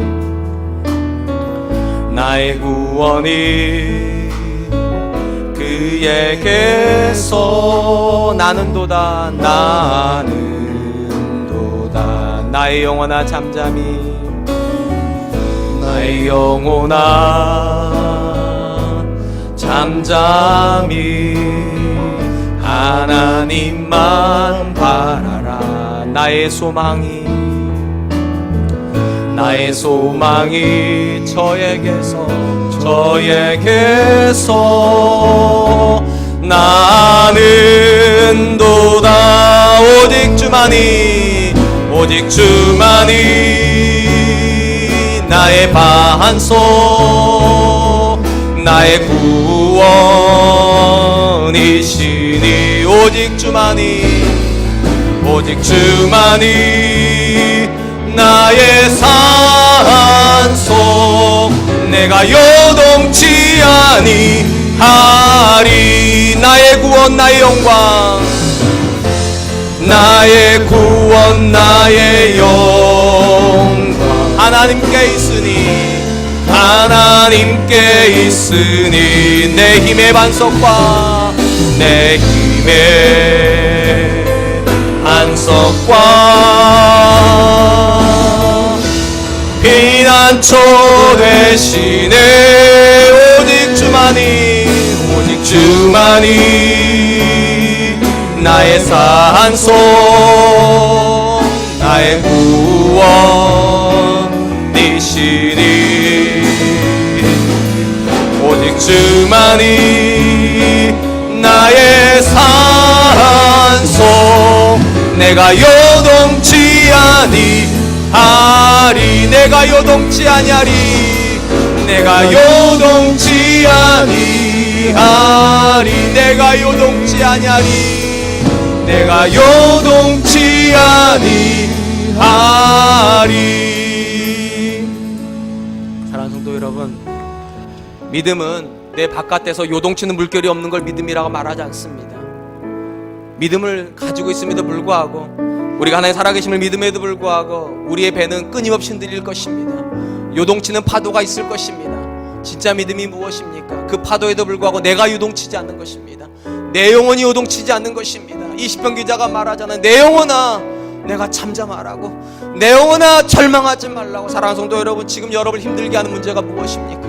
그에게서 나는도다 나의 영혼아 잠잠히 나의 영혼아 잠잠히 하나님만 바라라. 나의 소망이 저에게서 나는도다 오직 주만이 나의 반석 나의 구원이시니 오직 주만이 나의 산속 내가 요동치 아니하리. 나의 구원 나의 영광 나의 구원 나의 영광 하나님께 있으니 내 힘의 반석과 내 힘의 반석과 피난처 되시네. 오직 주만이 나의 산속 나의 구원이시니 오직 주만이 나의 산소 내가 요동치 아니하리 내가 요동치 아니하리 내가 요동치 아니하리 내가 요동치 아니하리 내가 요동치 아니하리. 사랑하는 성도 여러분, 믿음은 내 바깥에서 요동치는 물결이 없는 걸 믿음이라고 말하지 않습니다. 믿음을 가지고 있음에도 불구하고 우리가 하나님 살아계심을 믿음에도 불구하고 우리의 배는 끊임없이 흔들릴 것입니다. 요동치는 파도가 있을 것입니다. 진짜 믿음이 무엇입니까? 그 파도에도 불구하고 내가 요동치지 않는 것입니다. 내 영혼이 요동치지 않는 것입니다. 이 시편 기자가 말하잖아요. 내 영혼아 내가 잠잠하라고, 내 영혼아 절망하지 말라고. 사랑하는 성도 여러분, 지금 여러분을 힘들게 하는 문제가 무엇입니까?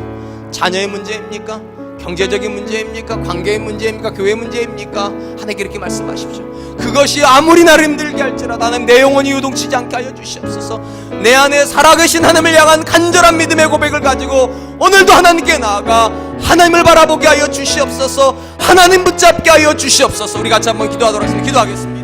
자녀의 문제입니까? 경제적인 문제입니까? 관계의 문제입니까? 교회 문제입니까? 하나님께 이렇게 말씀하십시오. 그것이 아무리 나를 힘들게 할지라도 하나님 내 영혼이 요동치지 않게 하여 주시옵소서. 내 안에 살아계신 하나님을 향한 간절한 믿음의 고백을 가지고 오늘도 하나님께 나아가 하나님을 바라보게 하여 주시옵소서. 하나님 붙잡게 하여 주시옵소서. 우리 같이 한번 기도하도록 하겠습니다. 기도하겠습니다.